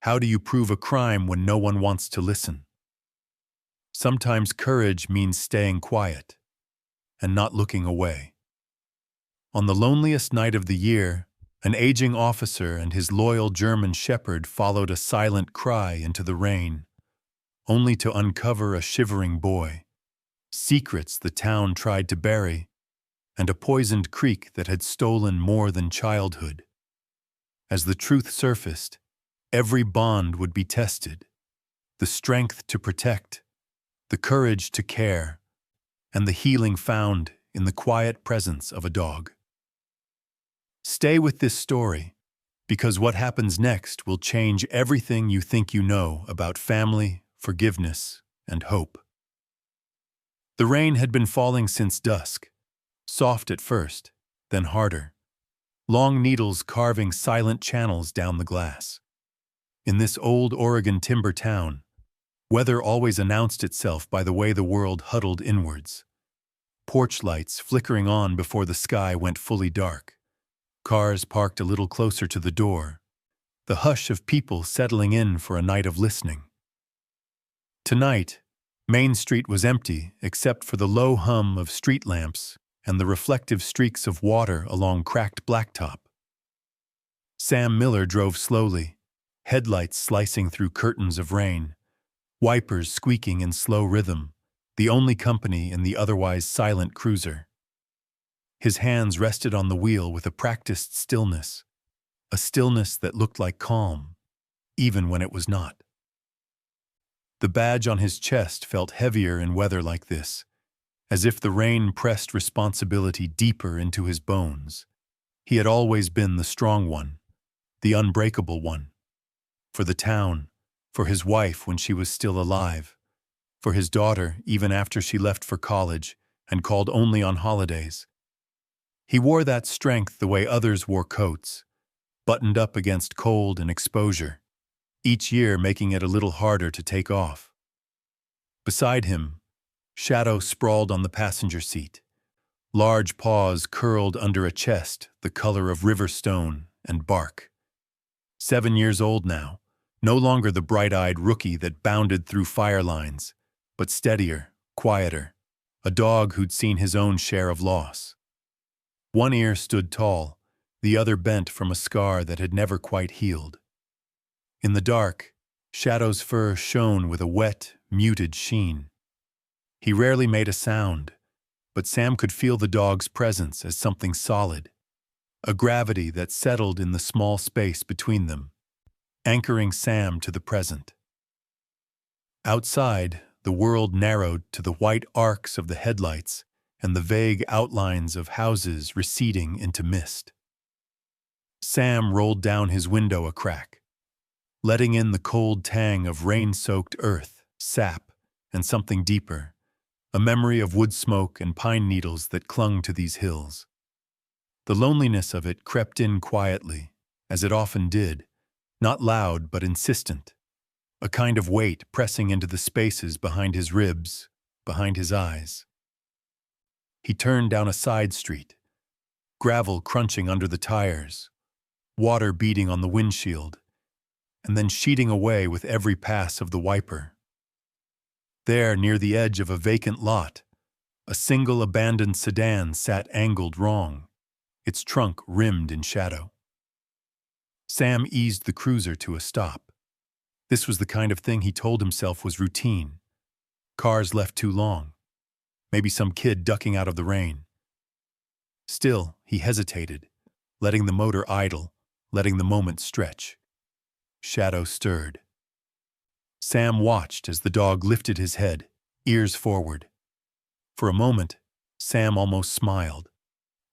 How do you prove a crime when no one wants to listen? Sometimes courage means staying quiet and not looking away. On the loneliest night of the year, an aging officer and his loyal German shepherd followed a silent cry into the rain, only to uncover a shivering boy, secrets the town tried to bury, and a poisoned creek that had stolen more than childhood. As the truth surfaced, every bond would be tested, the strength to protect, the courage to care, and the healing found in the quiet presence of a dog. Stay with this story, because what happens next will change everything you think you know about family, forgiveness, and hope. The rain had been falling since dusk, soft at first, then harder, long needles carving silent channels down the glass. In this old Oregon timber town, weather always announced itself by the way the world huddled inwards. Porch lights flickering on before the sky went fully dark. Cars parked a little closer to the door. The hush of people settling in for a night of listening. Tonight, Main Street was empty except for the low hum of street lamps and the reflective streaks of water along cracked blacktop. Sam Miller drove slowly, headlights slicing through curtains of rain, wipers squeaking in slow rhythm, the only company in the otherwise silent cruiser. His hands rested on the wheel with a practiced stillness, a stillness that looked like calm, even when it was not. The badge on his chest felt heavier in weather like this, as if the rain pressed responsibility deeper into his bones. He had always been the strong one, the unbreakable one. For the town, for his wife when she was still alive, for his daughter even after she left for college and called only on holidays. He wore that strength the way others wore coats, buttoned up against cold and exposure, each year making it a little harder to take off. Beside him, Shadow sprawled on the passenger seat, large paws curled under a chest the color of river stone and bark. 7 years old now, no longer the bright-eyed rookie that bounded through fire lines, but steadier, quieter, a dog who'd seen his own share of loss. One ear stood tall, the other bent from a scar that had never quite healed. In the dark, Shadow's fur shone with a wet, muted sheen. He rarely made a sound, but Sam could feel the dog's presence as something solid, a gravity that settled in the small space between them, anchoring Sam to the present. Outside, the world narrowed to the white arcs of the headlights and the vague outlines of houses receding into mist. Sam rolled down his window a crack, letting in the cold tang of rain-soaked earth, sap, and something deeper, a memory of wood smoke and pine needles that clung to these hills. The loneliness of it crept in quietly, as it often did, not loud but insistent, a kind of weight pressing into the spaces behind his ribs, behind his eyes. He turned down a side street, gravel crunching under the tires, water beating on the windshield, and then sheeting away with every pass of the wiper. There, near the edge of a vacant lot, a single abandoned sedan sat angled wrong, its trunk rimmed in shadow. Sam eased the cruiser to a stop. This was the kind of thing he told himself was routine. Cars left too long. Maybe some kid ducking out of the rain. Still, he hesitated, letting the motor idle, letting the moment stretch. Shadow stirred. Sam watched as the dog lifted his head, ears forward. For a moment, Sam almost smiled.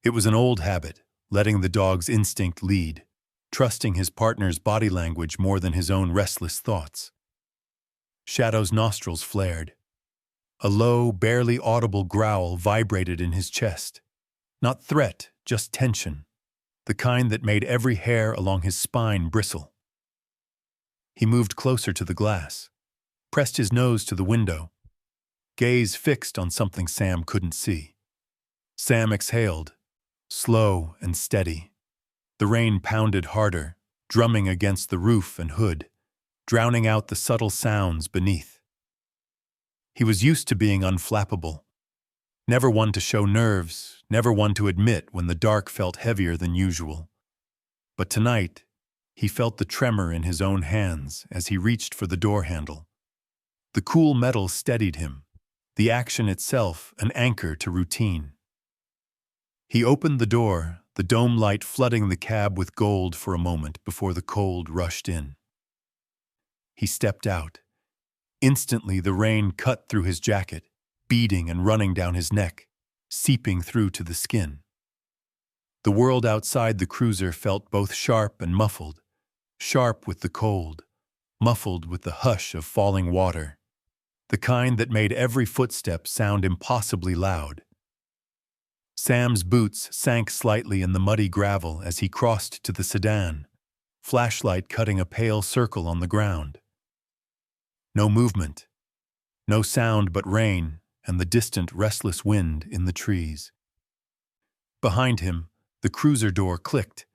It was an old habit, letting the dog's instinct lead, trusting his partner's body language more than his own restless thoughts. Shadow's nostrils flared. A low, barely audible growl vibrated in his chest. Not threat, just tension, the kind that made every hair along his spine bristle. He moved closer to the glass, pressed his nose to the window, gaze fixed on something Sam couldn't see. Sam exhaled, slow and steady. The rain pounded harder, drumming against the roof and hood, drowning out the subtle sounds beneath. He was used to being unflappable, never one to show nerves, never one to admit when the dark felt heavier than usual. But tonight, he felt the tremor in his own hands as he reached for the door handle. The cool metal steadied him, the action itself an anchor to routine. He opened the door, the dome light flooding the cab with gold for a moment before the cold rushed in. He stepped out. Instantly, the rain cut through his jacket, beading and running down his neck, seeping through to the skin. The world outside the cruiser felt both sharp and muffled, sharp with the cold, muffled with the hush of falling water, the kind that made every footstep sound impossibly loud. Sam's boots sank slightly in the muddy gravel as he crossed to the sedan, flashlight cutting a pale circle on the ground. No movement, no sound but rain and the distant restless wind in the trees. Behind him, the cruiser door clicked.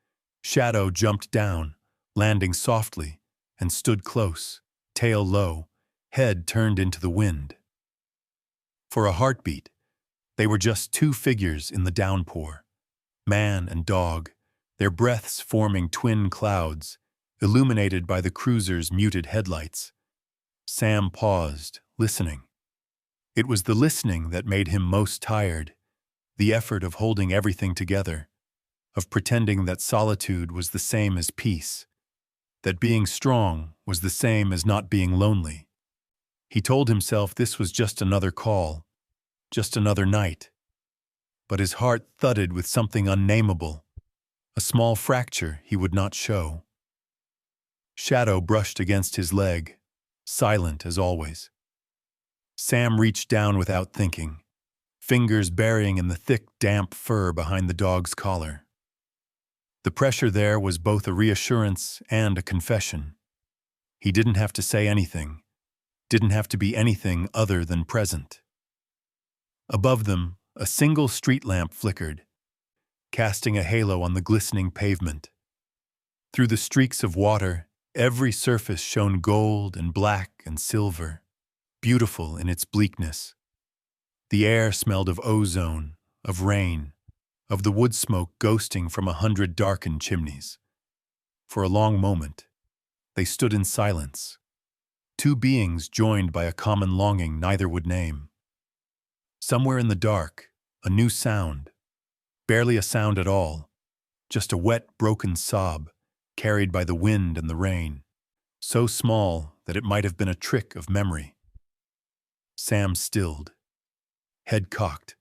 Shadow jumped down, landing softly, and stood close, tail low, head turned into the wind. For a heartbeat, they were just two figures in the downpour, man and dog, their breaths forming twin clouds, illuminated by the cruiser's muted headlights. Sam paused, listening. It was the listening that made him most tired, the effort of holding everything together, of pretending that solitude was the same as peace, that being strong was the same as not being lonely. He told himself this was just another call, just another night. But his heart thudded with something unnameable, a small fracture he would not show. Shadow brushed against his leg, silent as always. Sam reached down without thinking, fingers burying in the thick, damp fur behind the dog's collar. The pressure there was both a reassurance and a confession. He didn't have to say anything, didn't have to be anything other than present. Above them, a single street lamp flickered, casting a halo on the glistening pavement. Through the streaks of water, every surface shone gold and black and silver, beautiful in its bleakness. The air smelled of ozone, of rain, of the wood smoke ghosting from 100 darkened chimneys. For a long moment, they stood in silence, two beings joined by a common longing neither would name. Somewhere in the dark, a new sound, barely a sound at all, just a wet, broken sob, carried by the wind and the rain, so small that it might have been a trick of memory. Sam stilled, head cocked,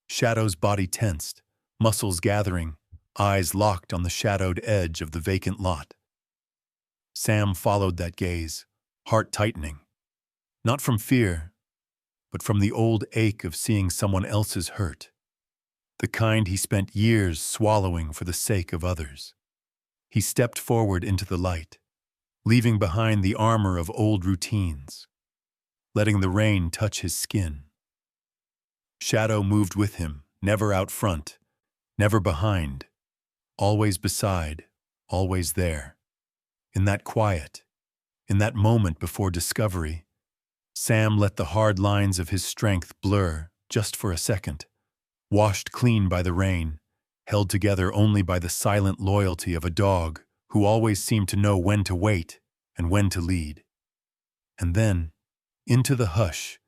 Shadow's body tensed, muscles gathering, eyes locked on the shadowed edge of the vacant lot. Sam followed that gaze, heart tightening, not from fear, but from the old ache of seeing someone else's hurt, the kind he spent years swallowing for the sake of others. He stepped forward into the light, leaving behind the armor of old routines, letting the rain touch his skin. Shadow moved with him, never out front, never behind, always beside, always there. In that quiet, in that moment before discovery, Sam let the hard lines of his strength blur just for a second, washed clean by the rain, held together only by the silent loyalty of a dog who always seemed to know when to wait and when to lead. And then, into the hush,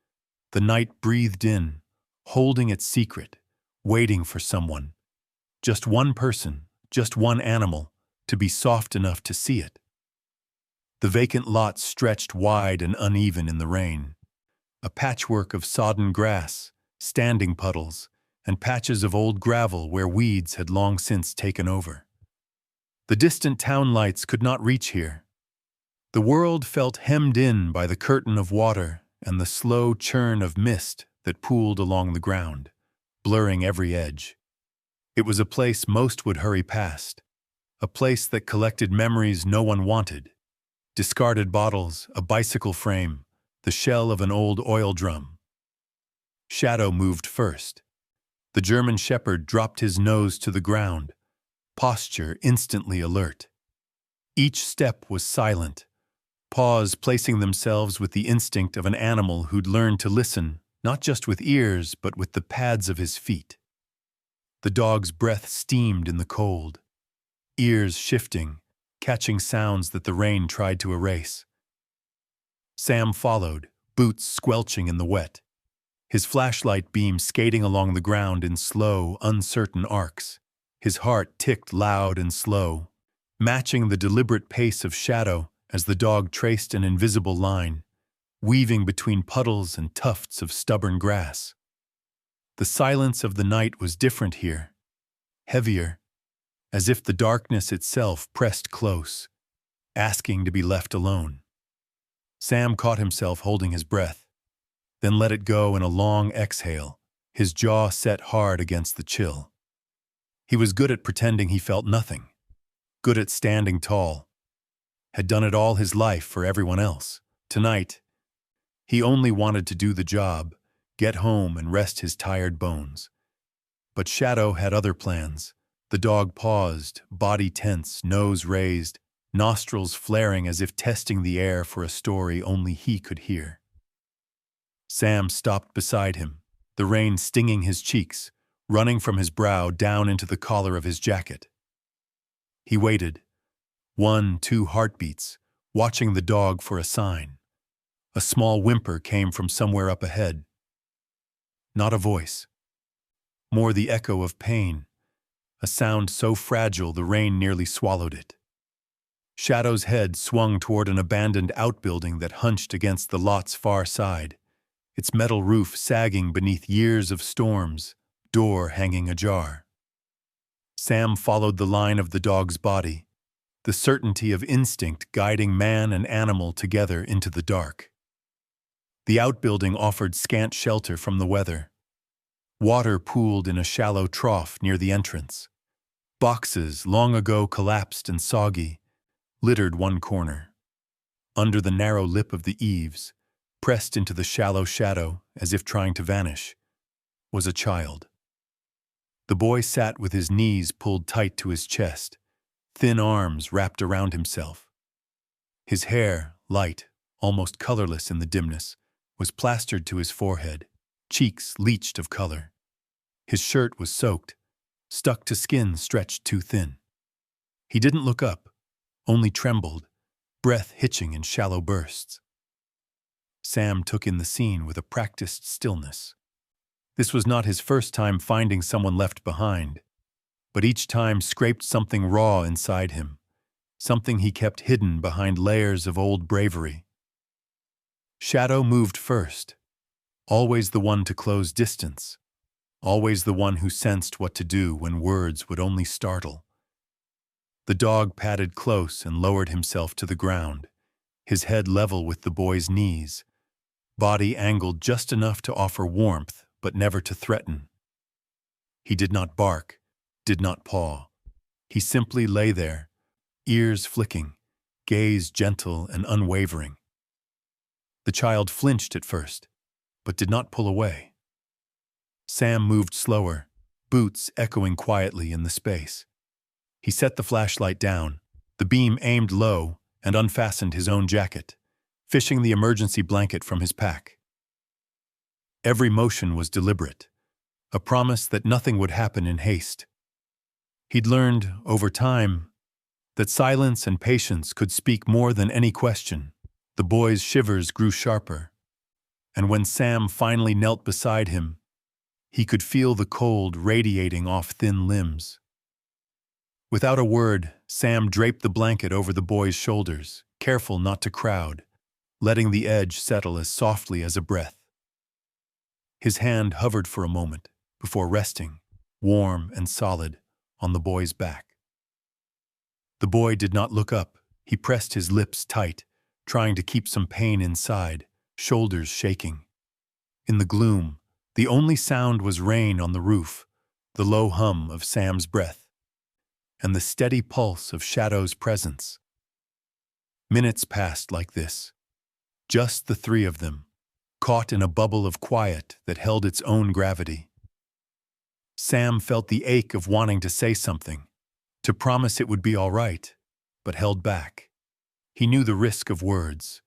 the night breathed in, holding its secret, waiting for someone, just one person, just one animal, to be soft enough to see it. The vacant lot stretched wide and uneven in the rain, a patchwork of sodden grass, standing puddles, and patches of old gravel where weeds had long since taken over. The distant town lights could not reach here. The world felt hemmed in by the curtain of water and the slow churn of mist that pooled along the ground, blurring every edge. It was a place most would hurry past, a place that collected memories no one wanted, discarded bottles, a bicycle frame, the shell of an old oil drum. Shadow moved first. The German shepherd dropped his nose to the ground, posture instantly alert. Each step was silent, paws placing themselves with the instinct of an animal who'd learned to listen, not just with ears, but with the pads of his feet. The dog's breath steamed in the cold, ears shifting, catching sounds that the rain tried to erase. Sam followed, boots squelching in the wet, his flashlight beam skating along the ground in slow, uncertain arcs. His heart ticked loud and slow, matching the deliberate pace of Shadow as the dog traced an invisible line, weaving between puddles and tufts of stubborn grass. The silence of the night was different here, heavier, as if the darkness itself pressed close, asking to be left alone. Sam caught himself holding his breath, then let it go in a long exhale, his jaw set hard against the chill. He was good at pretending he felt nothing, good at standing tall, had done it all his life for everyone else. Tonight, he only wanted to do the job, get home and rest his tired bones. But Shadow had other plans. The dog paused, body tense, nose raised, nostrils flaring as if testing the air for a story only he could hear. Sam stopped beside him, the rain stinging his cheeks, running from his brow down into the collar of his jacket. He waited, 1, 2 heartbeats, watching the dog for a sign. A small whimper came from somewhere up ahead. Not a voice. More the echo of pain, a sound so fragile the rain nearly swallowed it. Shadow's head swung toward an abandoned outbuilding that hunched against the lot's far side, its metal roof sagging beneath years of storms, door hanging ajar. Sam followed the line of the dog's body, the certainty of instinct guiding man and animal together into the dark. The outbuilding offered scant shelter from the weather. Water pooled in a shallow trough near the entrance. Boxes, long ago collapsed and soggy, littered one corner. Under the narrow lip of the eaves, pressed into the shallow shadow as if trying to vanish, was a child. The boy sat with his knees pulled tight to his chest, thin arms wrapped around himself. His hair, light, almost colorless in the dimness, was plastered to his forehead, cheeks leached of color. His shirt was soaked, stuck to skin stretched too thin. He didn't look up, only trembled, breath hitching in shallow bursts. Sam took in the scene with a practiced stillness. This was not his first time finding someone left behind, but each time scraped something raw inside him, something he kept hidden behind layers of old bravery. Shadow moved first, always the one to close distance, always the one who sensed what to do when words would only startle. The dog padded close and lowered himself to the ground, his head level with the boy's knees, body angled just enough to offer warmth but never to threaten. He did not bark, did not paw. He simply lay there, ears flicking, gaze gentle and unwavering. The child flinched at first, but did not pull away. Sam moved slower, boots echoing quietly in the space. He set the flashlight down, the beam aimed low, and unfastened his own jacket, fishing the emergency blanket from his pack. Every motion was deliberate, a promise that nothing would happen in haste. He'd learned, over time, that silence and patience could speak more than any question. The boy's shivers grew sharper, and when Sam finally knelt beside him, he could feel the cold radiating off thin limbs. Without a word, Sam draped the blanket over the boy's shoulders, careful not to crowd, letting the edge settle as softly as a breath. His hand hovered for a moment before resting, warm and solid, on the boy's back. The boy did not look up. He pressed his lips tight, trying to keep some pain inside, shoulders shaking. In the gloom, the only sound was rain on the roof, the low hum of Sam's breath, and the steady pulse of Shadow's presence. Minutes passed like this, just the three of them, caught in a bubble of quiet that held its own gravity. Sam felt the ache of wanting to say something, to promise it would be all right, but held back. He knew the risk of words.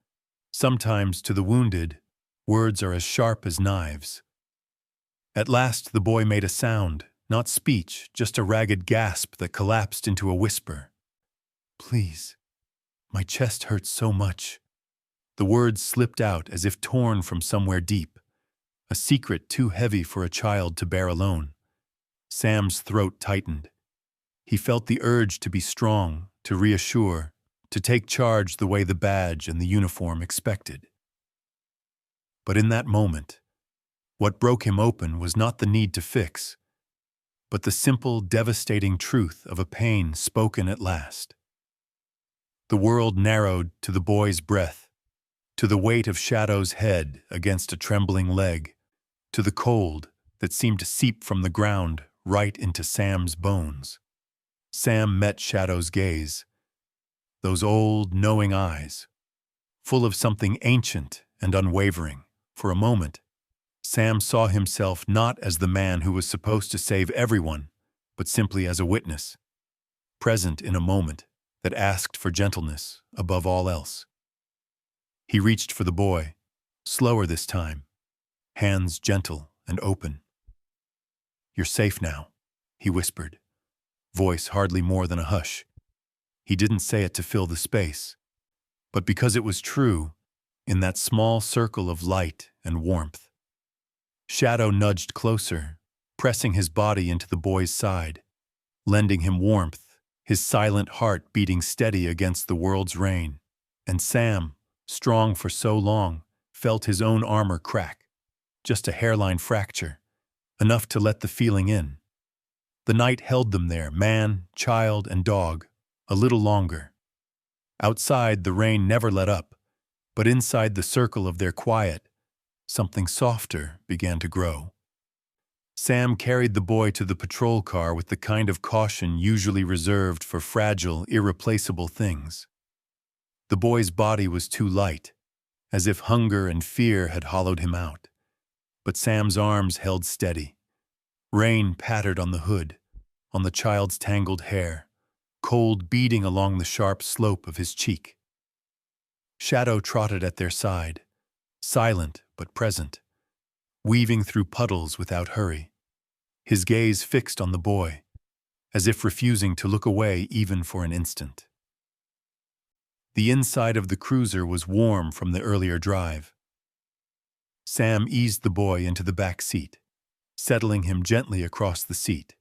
Sometimes, to the wounded, words are as sharp as knives. At last the boy made a sound, not speech, just a ragged gasp that collapsed into a whisper. "Please, my chest hurts so much." The words slipped out as if torn from somewhere deep, a secret too heavy for a child to bear alone. Sam's throat tightened. He felt the urge to be strong, to reassure, to take charge the way the badge and the uniform expected. But in that moment, what broke him open was not the need to fix, but the simple, devastating truth of a pain spoken at last. The world narrowed to the boy's breath, to the weight of Shadow's head against a trembling leg, to the cold that seemed to seep from the ground right into Sam's bones. Sam met Shadow's gaze, those old, knowing eyes, full of something ancient and unwavering. For a moment, Sam saw himself not as the man who was supposed to save everyone, but simply as a witness, present in a moment that asked for gentleness above all else. He reached for the boy, slower this time, hands gentle and open. "You're safe now," he whispered, voice hardly more than a hush. He didn't say it to fill the space, but because it was true, in that small circle of light and warmth. Shadow nudged closer, pressing his body into the boy's side, lending him warmth, his silent heart beating steady against the world's rain. And Sam, strong for so long, felt his own armor crack, just a hairline fracture, enough to let the feeling in. The night held them there, man, child, and dog, a little longer. Outside, the rain never let up, but inside the circle of their quiet, something softer began to grow. Sam carried the boy to the patrol car with the kind of caution usually reserved for fragile, irreplaceable things. The boy's body was too light, as if hunger and fear had hollowed him out. But Sam's arms held steady. Rain pattered on the hood, on the child's tangled hair, cold beating along the sharp slope of his cheek. Shadow trotted at their side, silent but present, weaving through puddles without hurry, his gaze fixed on the boy, as if refusing to look away even for an instant. The inside of the cruiser was warm from the earlier drive. Sam eased the boy into the back seat, settling him gently across the seat,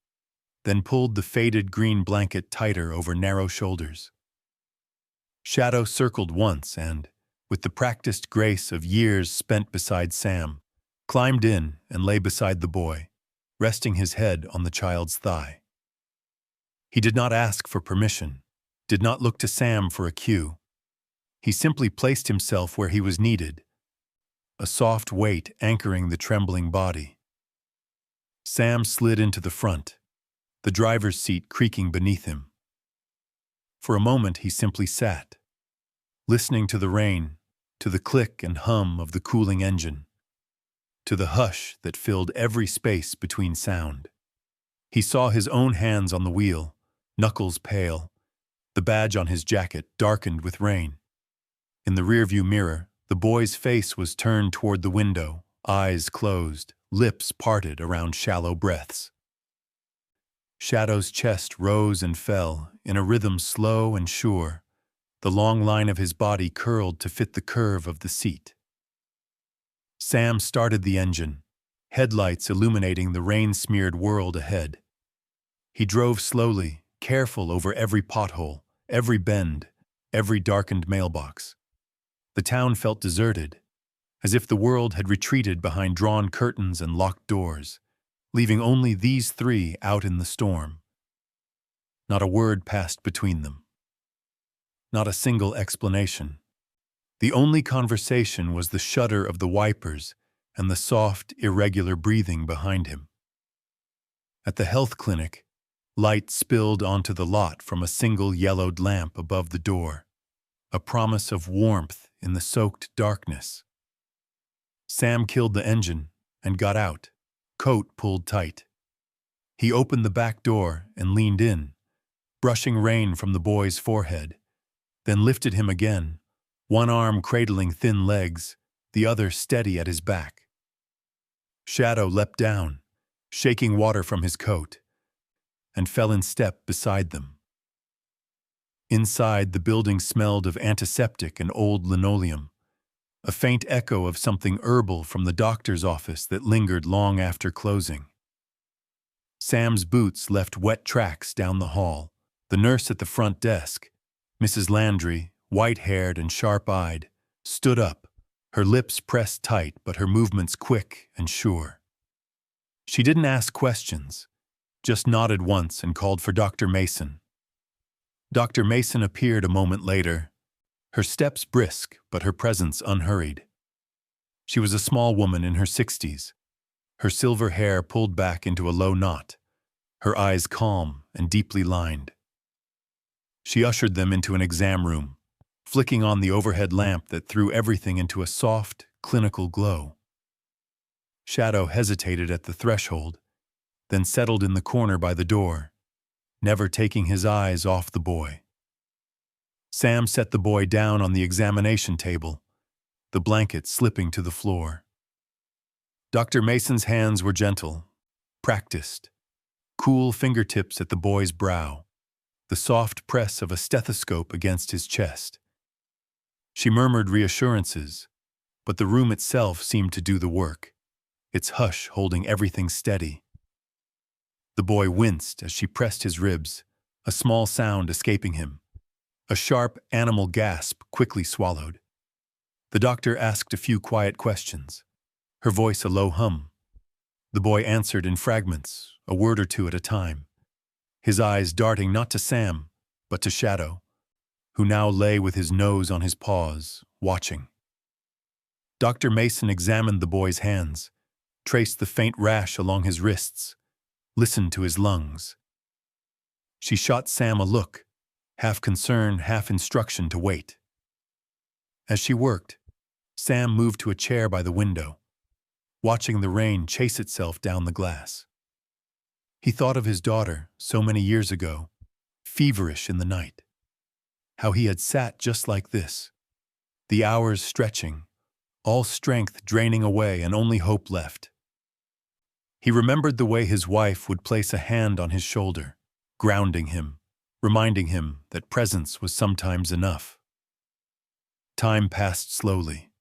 then pulled the faded green blanket tighter over narrow shoulders. Shadow circled once and, with the practiced grace of years spent beside Sam, climbed in and lay beside the boy, resting his head on the child's thigh. He did not ask for permission, did not look to Sam for a cue. He simply placed himself where he was needed, a soft weight anchoring the trembling body. Sam slid into the front, the driver's seat creaking beneath him. For a moment he simply sat, listening to the rain, to the click and hum of the cooling engine, to the hush that filled every space between sound. He saw his own hands on the wheel, knuckles pale, the badge on his jacket darkened with rain. In the rearview mirror, the boy's face was turned toward the window, eyes closed, lips parted around shallow breaths. Shadow's chest rose and fell in a rhythm slow and sure, the long line of his body curled to fit the curve of the seat. Sam started the engine, headlights illuminating the rain-smeared world ahead. He drove slowly, careful over every pothole, every bend, every darkened mailbox. The town felt deserted, as if the world had retreated behind drawn curtains and locked doors, leaving only these three out in the storm. Not a word passed between them. Not a single explanation. The only conversation was the shudder of the wipers and the soft, irregular breathing behind him. At the health clinic, light spilled onto the lot from a single yellowed lamp above the door, a promise of warmth in the soaked darkness. Sam killed the engine and got out, coat pulled tight. He opened the back door and leaned in, brushing rain from the boy's forehead, then lifted him again, one arm cradling thin legs, the other steady at his back. Shadow leapt down, shaking water from his coat, and fell in step beside them. Inside, the building smelled of antiseptic and old linoleum, a faint echo of something herbal from the doctor's office that lingered long after closing. Sam's boots left wet tracks down the hall. The nurse at the front desk, Mrs. Landry, white-haired and sharp-eyed, stood up, her lips pressed tight but her movements quick and sure. She didn't ask questions, just nodded once and called for Dr. Mason. Dr. Mason appeared a moment later, her steps brisk but her presence unhurried. She was a small woman in her 60s, her silver hair pulled back into a low knot, her eyes calm and deeply lined. She ushered them into an exam room, flicking on the overhead lamp that threw everything into a soft, clinical glow. Shadow hesitated at the threshold, then settled in the corner by the door, never taking his eyes off the boy. Sam set the boy down on the examination table, the blanket slipping to the floor. Dr. Mason's hands were gentle, practiced, cool fingertips at the boy's brow, the soft press of a stethoscope against his chest. She murmured reassurances, but the room itself seemed to do the work, its hush holding everything steady. The boy winced as she pressed his ribs, a small sound escaping him. A sharp animal gasp quickly swallowed. The doctor asked a few quiet questions, her voice a low hum. The boy answered in fragments, a word or two at a time, his eyes darting not to Sam, but to Shadow, who now lay with his nose on his paws, watching. Dr. Mason examined the boy's hands, traced the faint rash along his wrists, listened to his lungs. She shot Sam a look, half concern, half instruction to wait. As she worked, Sam moved to a chair by the window, watching the rain chase itself down the glass. He thought of his daughter so many years ago, feverish in the night. How he had sat just like this, the hours stretching, all strength draining away and only hope left. He remembered the way his wife would place a hand on his shoulder, grounding him, reminding him that presence was sometimes enough. Time passed slowly.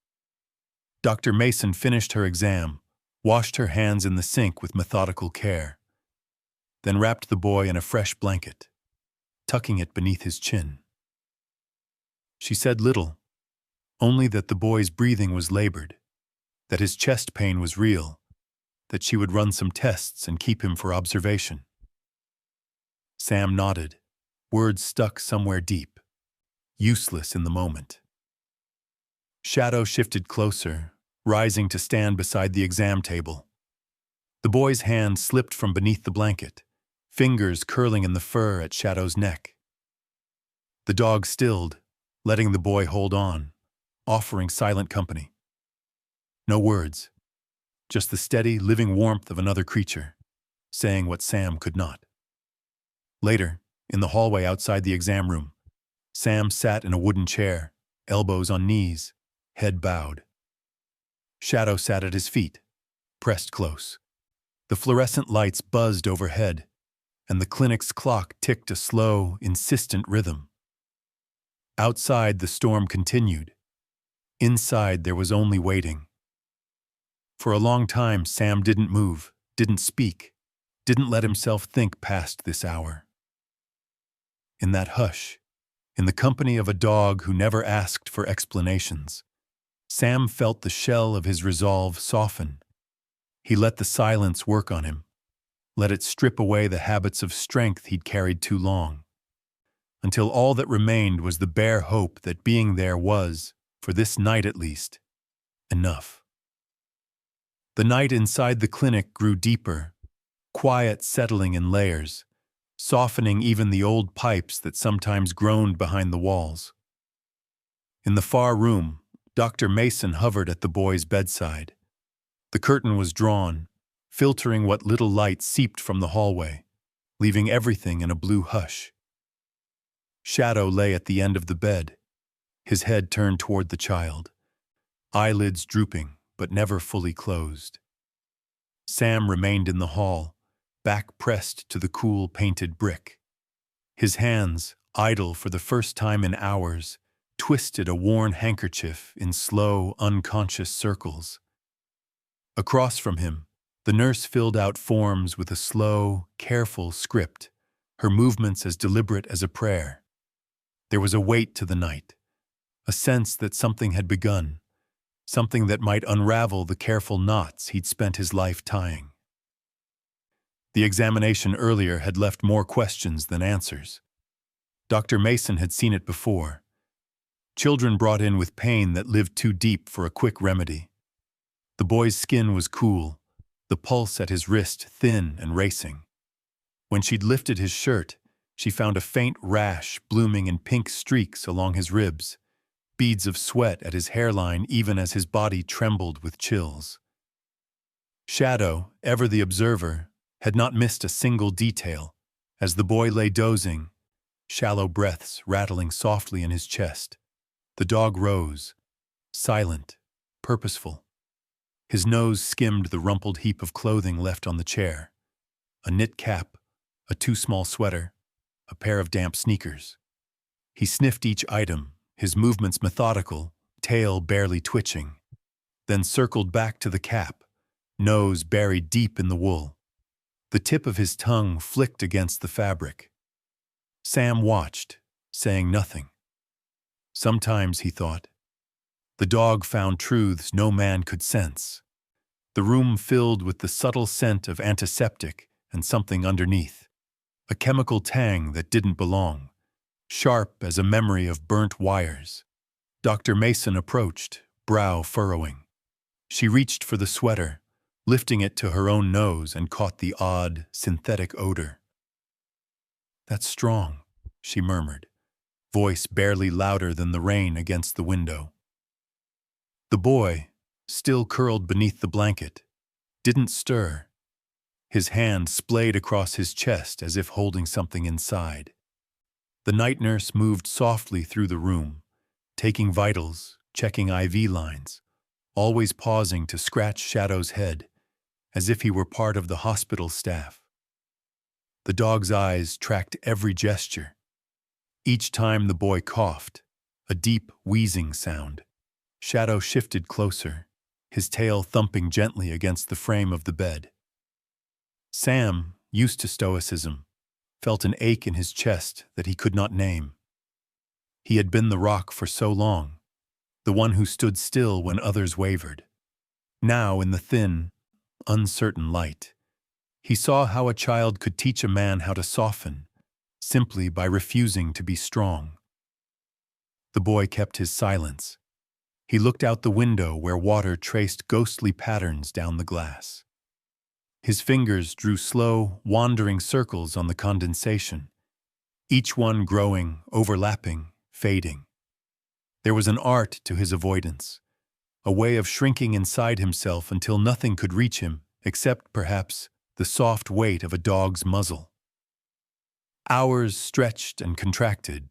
Dr. Mason finished her exam, washed her hands in the sink with methodical care, then wrapped the boy in a fresh blanket, tucking it beneath his chin. She said little, only that the boy's breathing was labored, that his chest pain was real, that she would run some tests and keep him for observation. Sam nodded, words stuck somewhere deep, useless in the moment. Shadow shifted closer, rising to stand beside the exam table. The boy's hand slipped from beneath the blanket, fingers curling in the fur at Shadow's neck. The dog stilled, letting the boy hold on, offering silent company. No words, just the steady, living warmth of another creature, saying what Sam could not. Later, in the hallway outside the exam room, Sam sat in a wooden chair, elbows on knees, head bowed. Shadow sat at his feet, pressed close. The fluorescent lights buzzed overhead, and the clinic's clock ticked a slow, insistent rhythm. Outside, the storm continued. Inside, there was only waiting. For a long time, Sam didn't move, didn't speak, didn't let himself think past this hour. In that hush, in the company of a dog who never asked for explanations, Sam felt the shell of his resolve soften. He let the silence work on him, let it strip away the habits of strength he'd carried too long, until all that remained was the bare hope that being there was, for this night at least, enough. The night inside the clinic grew deeper, quiet settling in layers, softening even the old pipes that sometimes groaned behind the walls. In the far room, Dr. Mason hovered at the boy's bedside. The curtain was drawn, filtering what little light seeped from the hallway, leaving everything in a blue hush. Shadow lay at the end of the bed, his head turned toward the child, eyelids drooping but never fully closed. Sam remained in the hall, back pressed to the cool painted brick. His hands, idle for the first time in hours, twisted a worn handkerchief in slow, unconscious circles. Across from him, the nurse filled out forms with a slow, careful script, her movements as deliberate as a prayer. There was a weight to the night, a sense that something had begun, something that might unravel the careful knots he'd spent his life tying. The examination earlier had left more questions than answers. Dr. Mason had seen it before. Children brought in with pain that lived too deep for a quick remedy. The boy's skin was cool, the pulse at his wrist thin and racing. When she'd lifted his shirt, she found a faint rash blooming in pink streaks along his ribs, beads of sweat at his hairline even as his body trembled with chills. Shadow, ever the observer, had not missed a single detail. As the boy lay dozing, shallow breaths rattling softly in his chest, the dog rose, silent, purposeful. His nose skimmed the rumpled heap of clothing left on the chair. A knit cap, a too-small sweater, a pair of damp sneakers. He sniffed each item, his movements methodical, tail barely twitching, then circled back to the cap, nose buried deep in the wool. The tip of his tongue flicked against the fabric. Sam watched, saying nothing. Sometimes, he thought, the dog found truths no man could sense. The room filled with the subtle scent of antiseptic and something underneath, a chemical tang that didn't belong, sharp as a memory of burnt wires. Dr. Mason approached, brow furrowing. She reached for the sweater, lifting it to her own nose and caught the odd, synthetic odor. "That's strong," she murmured, voice barely louder than the rain against the window. The boy, still curled beneath the blanket, didn't stir. His hand splayed across his chest as if holding something inside. The night nurse moved softly through the room, taking vitals, checking IV lines, always pausing to scratch Shadow's head, as if he were part of the hospital staff. The dog's eyes tracked every gesture. Each time the boy coughed, a deep, wheezing sound, Shadow shifted closer, his tail thumping gently against the frame of the bed. Sam, used to stoicism, felt an ache in his chest that he could not name. He had been the rock for so long, the one who stood still when others wavered. Now, in the thin, uncertain light, he saw how a child could teach a man how to soften, simply by refusing to be strong. The boy kept his silence. He looked out the window where water traced ghostly patterns down the glass. His fingers drew slow, wandering circles on the condensation, each one growing, overlapping, fading. There was an art to his avoidance, a way of shrinking inside himself until nothing could reach him, except, perhaps, the soft weight of a dog's muzzle. Hours stretched and contracted,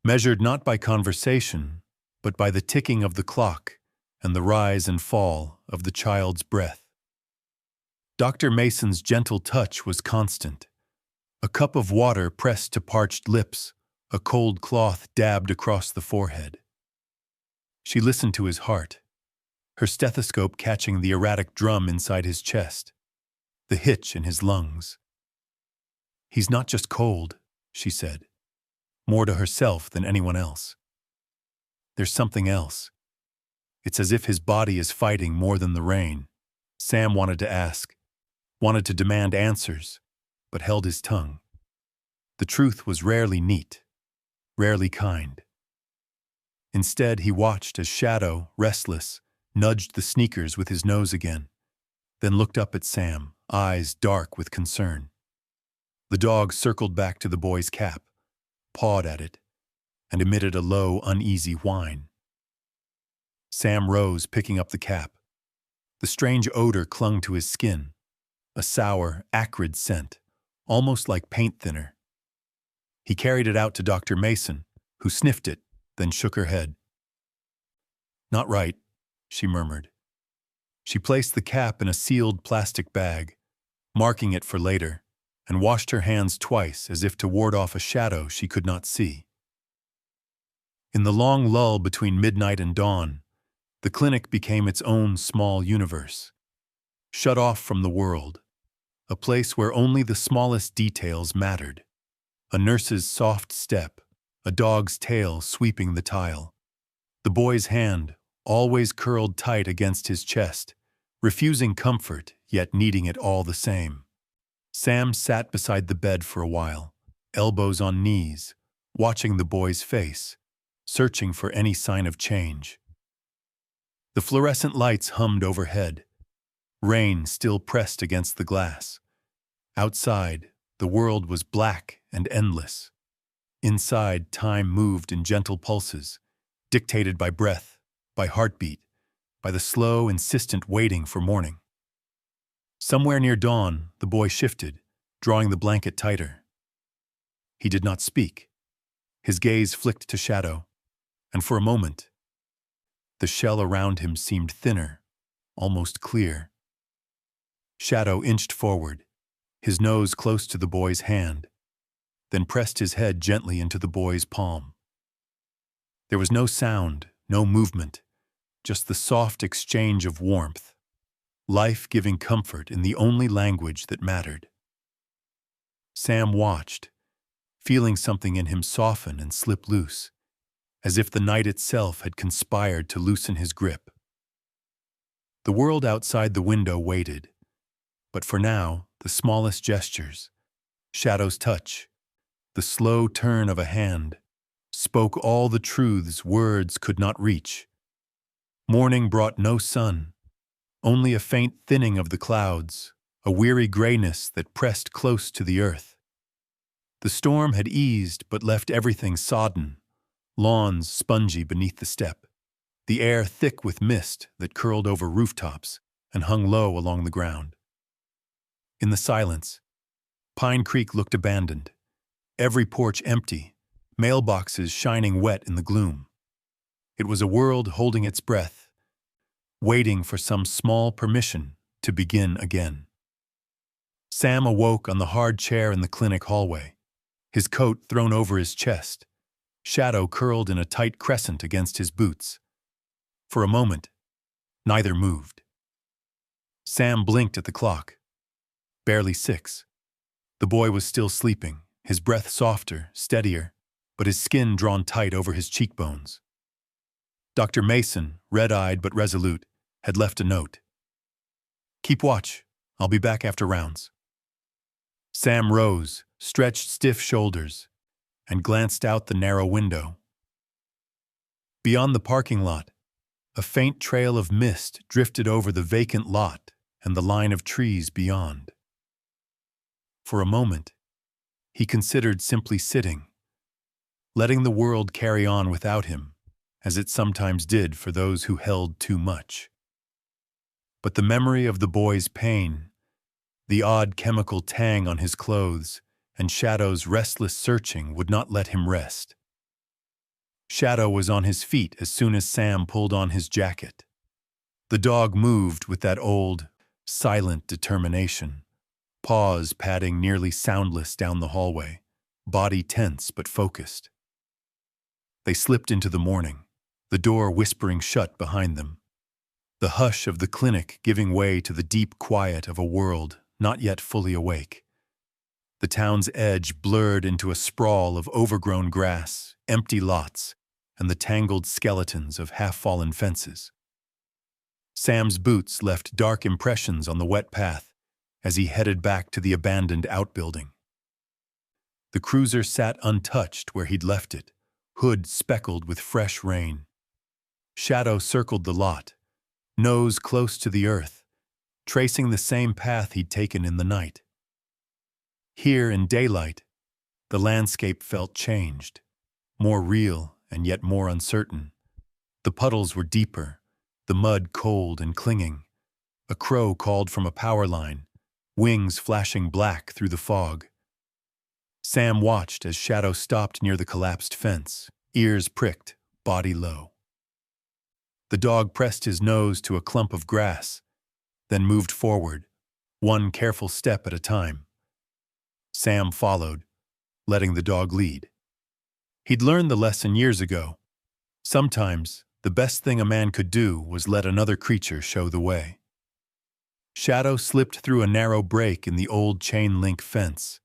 measured not by conversation, but by the ticking of the clock and the rise and fall of the child's breath. Dr. Mason's gentle touch was constant. A cup of water pressed to parched lips, a cold cloth dabbed across the forehead. She listened to his heart, her stethoscope catching the erratic drum inside his chest, the hitch in his lungs. "He's not just cold," she said, more to herself than anyone else. "There's something else. It's as if his body is fighting more than the rain." Sam wanted to ask, wanted to demand answers, but held his tongue. The truth was rarely neat, rarely kind. Instead, he watched as Shadow, restless, nudged the sneakers with his nose again, then looked up at Sam, eyes dark with concern. The dog circled back to the boy's cap, pawed at it, and emitted a low, uneasy whine. Sam rose, picking up the cap. The strange odor clung to his skin, a sour, acrid scent, almost like paint thinner. He carried it out to Dr. Mason, who sniffed it, then shook her head. Not right, she murmured. She placed the cap in a sealed plastic bag, marking it for later, and washed her hands twice as if to ward off a shadow she could not see. In the long lull between midnight and dawn, the clinic became its own small universe, shut off from the world, a place where only the smallest details mattered. A nurse's soft step, a dog's tail sweeping the tile, the boy's hand, always curled tight against his chest, refusing comfort yet needing it all the same. Sam sat beside the bed for a while, elbows on knees, watching the boy's face, searching for any sign of change. The fluorescent lights hummed overhead, rain still pressed against the glass. Outside, the world was black and endless. Inside, time moved in gentle pulses, dictated by breath, by heartbeat, by the slow, insistent waiting for morning. Somewhere near dawn, the boy shifted, drawing the blanket tighter. He did not speak. His gaze flicked to shadow, and for a moment, the shell around him seemed thinner, almost clear. Shadow inched forward, his nose close to the boy's hand, then pressed his head gently into the boy's palm. There was no sound, no movement, just the soft exchange of warmth, life-giving comfort in the only language that mattered. Sam watched, feeling something in him soften and slip loose, as if the night itself had conspired to loosen his grip. The world outside the window waited, but for now, the smallest gestures, Shadow's touch, the slow turn of a hand, spoke all the truths words could not reach. Morning brought no sun, only a faint thinning of the clouds, a weary grayness that pressed close to the earth. The storm had eased but left everything sodden, lawns spongy beneath the step, the air thick with mist that curled over rooftops and hung low along the ground. In the silence, Pine Creek looked abandoned, every porch empty, mailboxes shining wet in the gloom. It was a world holding its breath, waiting for some small permission to begin again. Sam awoke on the hard chair in the clinic hallway, his coat thrown over his chest, shadow curled in a tight crescent against his boots. For a moment, neither moved. Sam blinked at the clock. Barely 6. The boy was still sleeping, his breath softer, steadier, but his skin drawn tight over his cheekbones. Dr. Mason, red-eyed but resolute, had left a note. "Keep watch. I'll be back after rounds." Sam rose, stretched stiff shoulders, and glanced out the narrow window. Beyond the parking lot, a faint trail of mist drifted over the vacant lot and the line of trees beyond. For a moment, he considered simply sitting, letting the world carry on without him, as it sometimes did for those who held too much. But the memory of the boy's pain, the odd chemical tang on his clothes, and Shadow's restless searching would not let him rest. Shadow was on his feet as soon as Sam pulled on his jacket. The dog moved with that old, silent determination, paws padding nearly soundless down the hallway, body tense but focused. They slipped into the morning, the door whispering shut behind them, the hush of the clinic giving way to the deep quiet of a world not yet fully awake. The town's edge blurred into a sprawl of overgrown grass, empty lots, and the tangled skeletons of half-fallen fences. Sam's boots left dark impressions on the wet path as he headed back to the abandoned outbuilding. The cruiser sat untouched where he'd left it, hood speckled with fresh rain. Shadow circled the lot, nose close to the earth, tracing the same path he'd taken in the night. Here in daylight, the landscape felt changed, more real and yet more uncertain. The puddles were deeper, the mud cold and clinging. A crow called from a power line, wings flashing black through the fog. Sam watched as Shadow stopped near the collapsed fence, ears pricked, body low. The dog pressed his nose to a clump of grass, then moved forward, one careful step at a time. Sam followed, letting the dog lead. He'd learned the lesson years ago. Sometimes, the best thing a man could do was let another creature show the way. Shadow slipped through a narrow break in the old chain-link fence,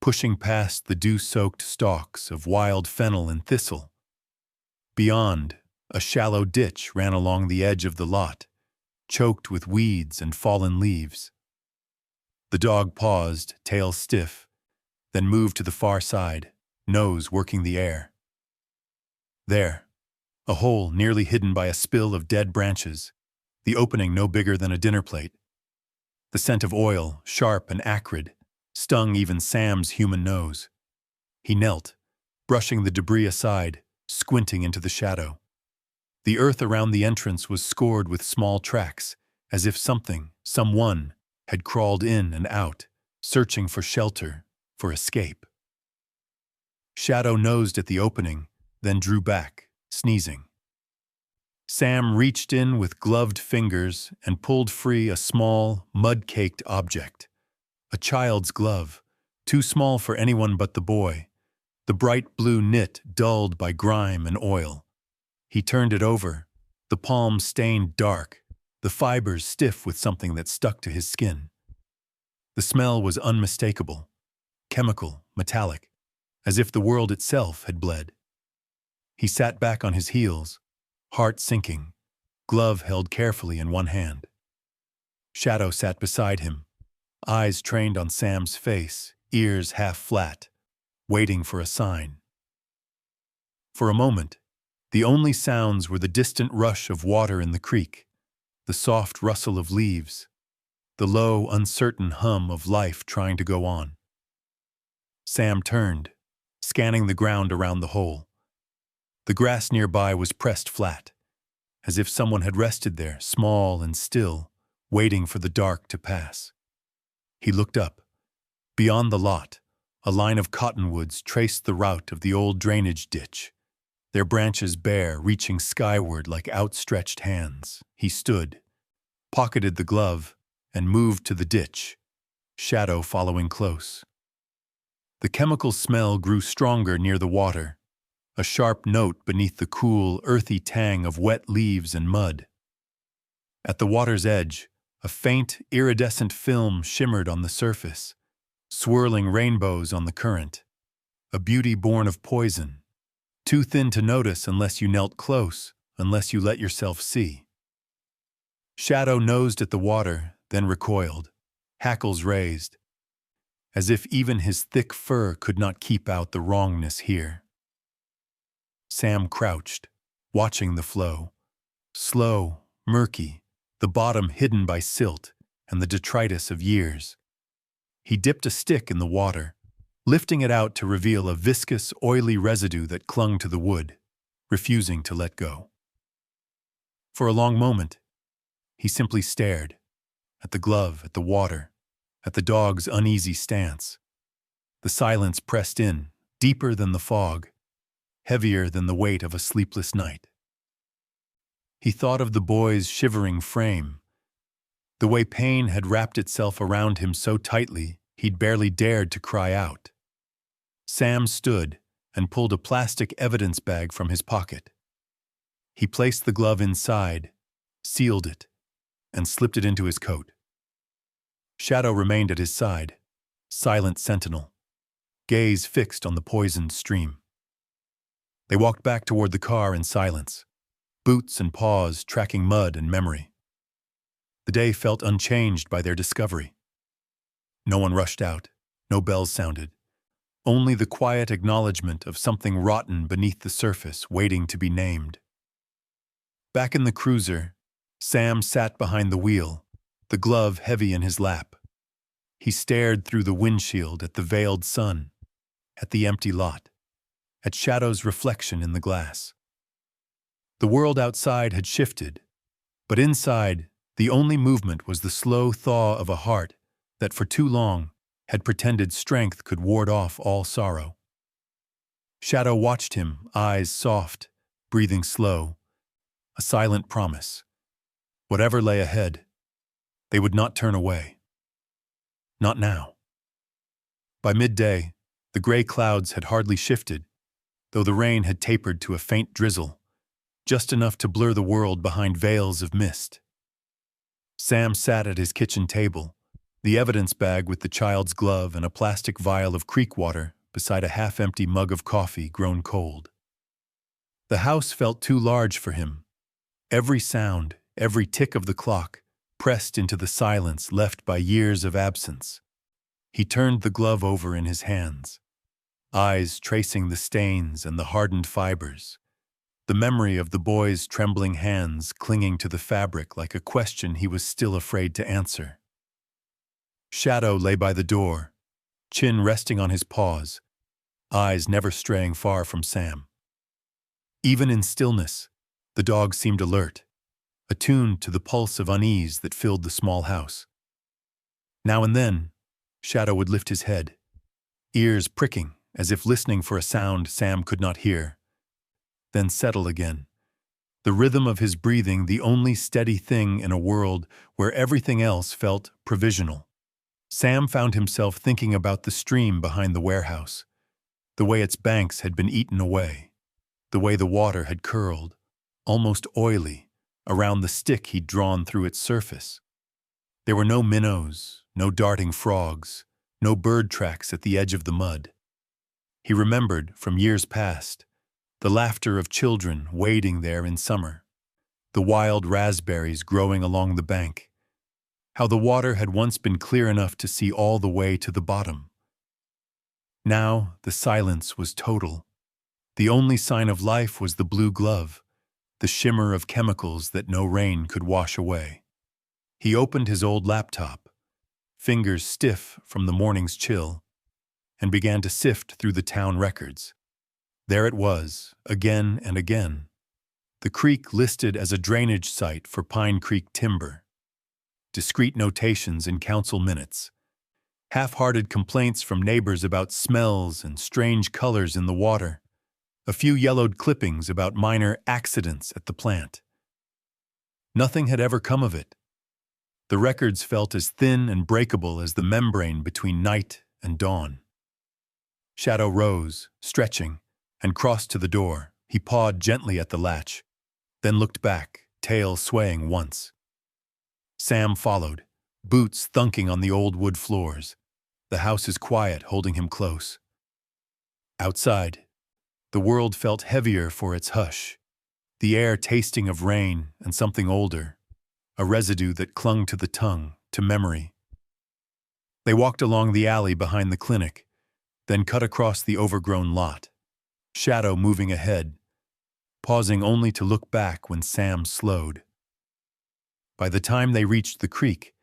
pushing past the dew-soaked stalks of wild fennel and thistle. Beyond, a shallow ditch ran along the edge of the lot, choked with weeds and fallen leaves. The dog paused, tail stiff, then moved to the far side, nose working the air. There, a hole nearly hidden by a spill of dead branches, the opening no bigger than a dinner plate. The scent of oil, sharp and acrid, stung even Sam's human nose. He knelt, brushing the debris aside, squinting into the shadow. The earth around the entrance was scored with small tracks, as if someone, had crawled in and out, searching for shelter, for escape. Shadow nosed at the opening, then drew back, sneezing. Sam reached in with gloved fingers and pulled free a small, mud-caked object. A child's glove, too small for anyone but the boy, the bright blue knit dulled by grime and oil. He turned it over, the palm stained dark, the fibers stiff with something that stuck to his skin. The smell was unmistakable, chemical, metallic, as if the world itself had bled. He sat back on his heels, heart sinking, glove held carefully in one hand. Shadow sat beside him, eyes trained on Sam's face, ears half flat, waiting for a sign. For a moment, the only sounds were the distant rush of water in the creek, the soft rustle of leaves, the low, uncertain hum of life trying to go on. Sam turned, scanning the ground around the hole. The grass nearby was pressed flat, as if someone had rested there, small and still, waiting for the dark to pass. He looked up. Beyond the lot, a line of cottonwoods traced the route of the old drainage ditch, their branches bare, reaching skyward like outstretched hands. He stood, pocketed the glove, and moved to the ditch, Shadow following close. The chemical smell grew stronger near the water, a sharp note beneath the cool, earthy tang of wet leaves and mud. At the water's edge, a faint, iridescent film shimmered on the surface, swirling rainbows on the current, a beauty born of poison, too thin to notice unless you knelt close, unless you let yourself see. Shadow nosed at the water, then recoiled, hackles raised, as if even his thick fur could not keep out the wrongness here. Sam crouched, watching the flow. Slow, murky, the bottom hidden by silt and the detritus of years. He dipped a stick in the water, lifting it out to reveal a viscous, oily residue that clung to the wood, refusing to let go. For a long moment, he simply stared, at the glove, at the water, at the dog's uneasy stance. The silence pressed in, deeper than the fog, heavier than the weight of a sleepless night. He thought of the boy's shivering frame, the way pain had wrapped itself around him so tightly he'd barely dared to cry out. Sam stood and pulled a plastic evidence bag from his pocket. He placed the glove inside, sealed it, and slipped it into his coat. Shadow remained at his side, silent sentinel, gaze fixed on the poisoned stream. They walked back toward the car in silence, boots and paws tracking mud and memory. The day felt unchanged by their discovery. No one rushed out, no bells sounded, only the quiet acknowledgement of something rotten beneath the surface waiting to be named. Back in the cruiser, Sam sat behind the wheel, the glove heavy in his lap. He stared through the windshield at the veiled sun, at the empty lot, at Shadow's reflection in the glass. The world outside had shifted, but inside, the only movement was the slow thaw of a heart that for too long had pretended strength could ward off all sorrow. Shadow watched him, eyes soft, breathing slow, a silent promise. Whatever lay ahead, they would not turn away. Not now. By midday, the gray clouds had hardly shifted, though the rain had tapered to a faint drizzle, just enough to blur the world behind veils of mist. Sam sat at his kitchen table, the evidence bag with the child's glove and a plastic vial of creek water beside a half-empty mug of coffee grown cold. The house felt too large for him. Every sound, every tick of the clock, pressed into the silence left by years of absence. He turned the glove over in his hands, eyes tracing the stains and the hardened fibers, the memory of the boy's trembling hands clinging to the fabric like a question he was still afraid to answer. Shadow lay by the door, chin resting on his paws, eyes never straying far from Sam. Even in stillness, the dog seemed alert, attuned to the pulse of unease that filled the small house. Now and then, Shadow would lift his head, ears pricking as if listening for a sound Sam could not hear, then settle again, the rhythm of his breathing the only steady thing in a world where everything else felt provisional. Sam found himself thinking about the stream behind the warehouse, the way its banks had been eaten away, the way the water had curled, almost oily, around the stick he'd drawn through its surface. There were no minnows, no darting frogs, no bird tracks at the edge of the mud. He remembered, from years past, the laughter of children wading there in summer, the wild raspberries growing along the bank, how the water had once been clear enough to see all the way to the bottom. Now the silence was total. The only sign of life was the blue glove, the shimmer of chemicals that no rain could wash away. He opened his old laptop, fingers stiff from the morning's chill, and began to sift through the town records. There it was, again and again. The creek listed as a drainage site for Pine Creek timber. Discreet notations in council minutes. Half-hearted complaints from neighbors about smells and strange colors in the water. A few yellowed clippings about minor accidents at the plant. Nothing had ever come of it. The records felt as thin and breakable as the membrane between night and dawn. Shadow rose, stretching, and crossed to the door. He pawed gently at the latch, then looked back, tail swaying once. Sam followed, boots thunking on the old wood floors. The house is quiet, holding him close. Outside, the world felt heavier for its hush, the air tasting of rain and something older, a residue that clung to the tongue, to memory. They walked along the alley behind the clinic, then cut across the overgrown lot, Shadow moving ahead, pausing only to look back when Sam slowed. By the time they reached the creek,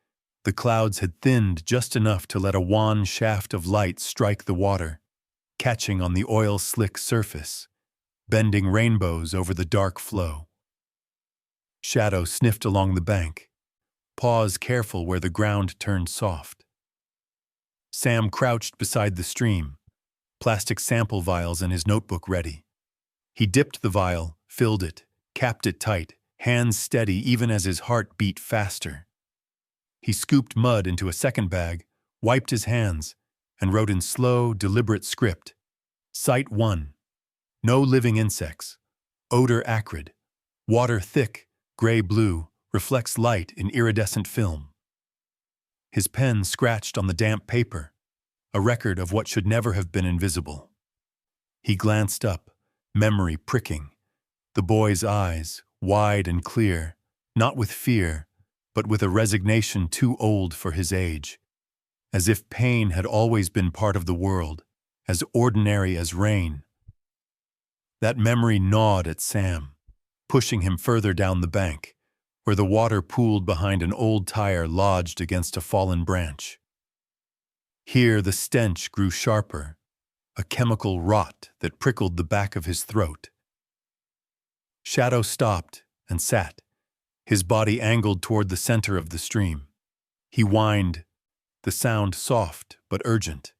the clouds had thinned just enough to let a wan shaft of light strike the water, catching on the oil-slick surface, bending rainbows over the dark flow. Shadow sniffed along the bank, paws careful where the ground turned soft. Sam crouched beside the stream, plastic sample vials and his notebook ready. He dipped the vial, filled it, capped it tight, hands steady even as his heart beat faster. He scooped mud into a second bag, wiped his hands, and wrote in slow, deliberate script. Site 1. No living insects. Odor acrid. Water thick, gray-blue, reflects light in iridescent film. His pen scratched on the damp paper, a record of what should never have been invisible. He glanced up, memory pricking. The boy's eyes, wide and clear, not with fear, but with a resignation too old for his age, as if pain had always been part of the world, as ordinary as rain. That memory gnawed at Sam, pushing him further down the bank, where the water pooled behind an old tire lodged against a fallen branch. Here the stench grew sharper, a chemical rot that prickled the back of his throat. Shadow stopped and sat, his body angled toward the center of the stream. He whined, the sound soft but urgent,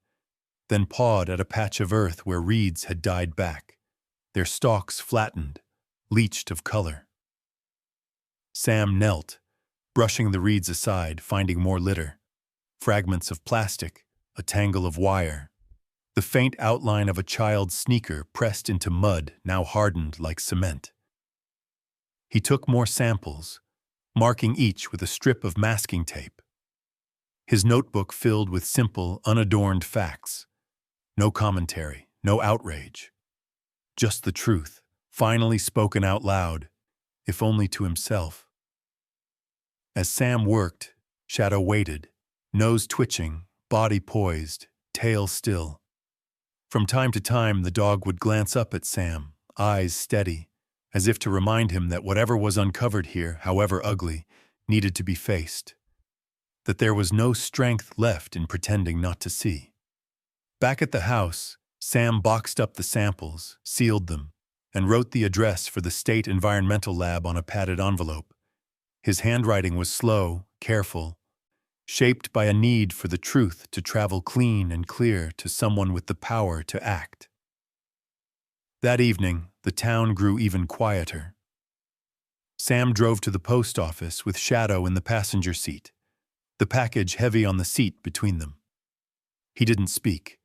then pawed at a patch of earth where reeds had died back, their stalks flattened, leached of color. Sam knelt, brushing the reeds aside, finding more litter. Fragments of plastic, a tangle of wire. The faint outline of a child's sneaker pressed into mud, now hardened like cement. He took more samples, marking each with a strip of masking tape. His notebook filled with simple, unadorned facts. No commentary, no outrage. Just the truth, finally spoken out loud, if only to himself. As Sam worked, Shadow waited, nose twitching, body poised, tail still. From time to time, the dog would glance up at Sam, eyes steady, as if to remind him that whatever was uncovered here, however ugly, needed to be faced. That there was no strength left in pretending not to see. Back at the house, Sam boxed up the samples, sealed them, and wrote the address for the State Environmental Lab on a padded envelope. His handwriting was slow, careful, shaped by a need for the truth to travel clean and clear to someone with the power to act. That evening, the town grew even quieter. Sam drove to the post office with Shadow in the passenger seat, the package heavy on the seat between them. He didn't speak,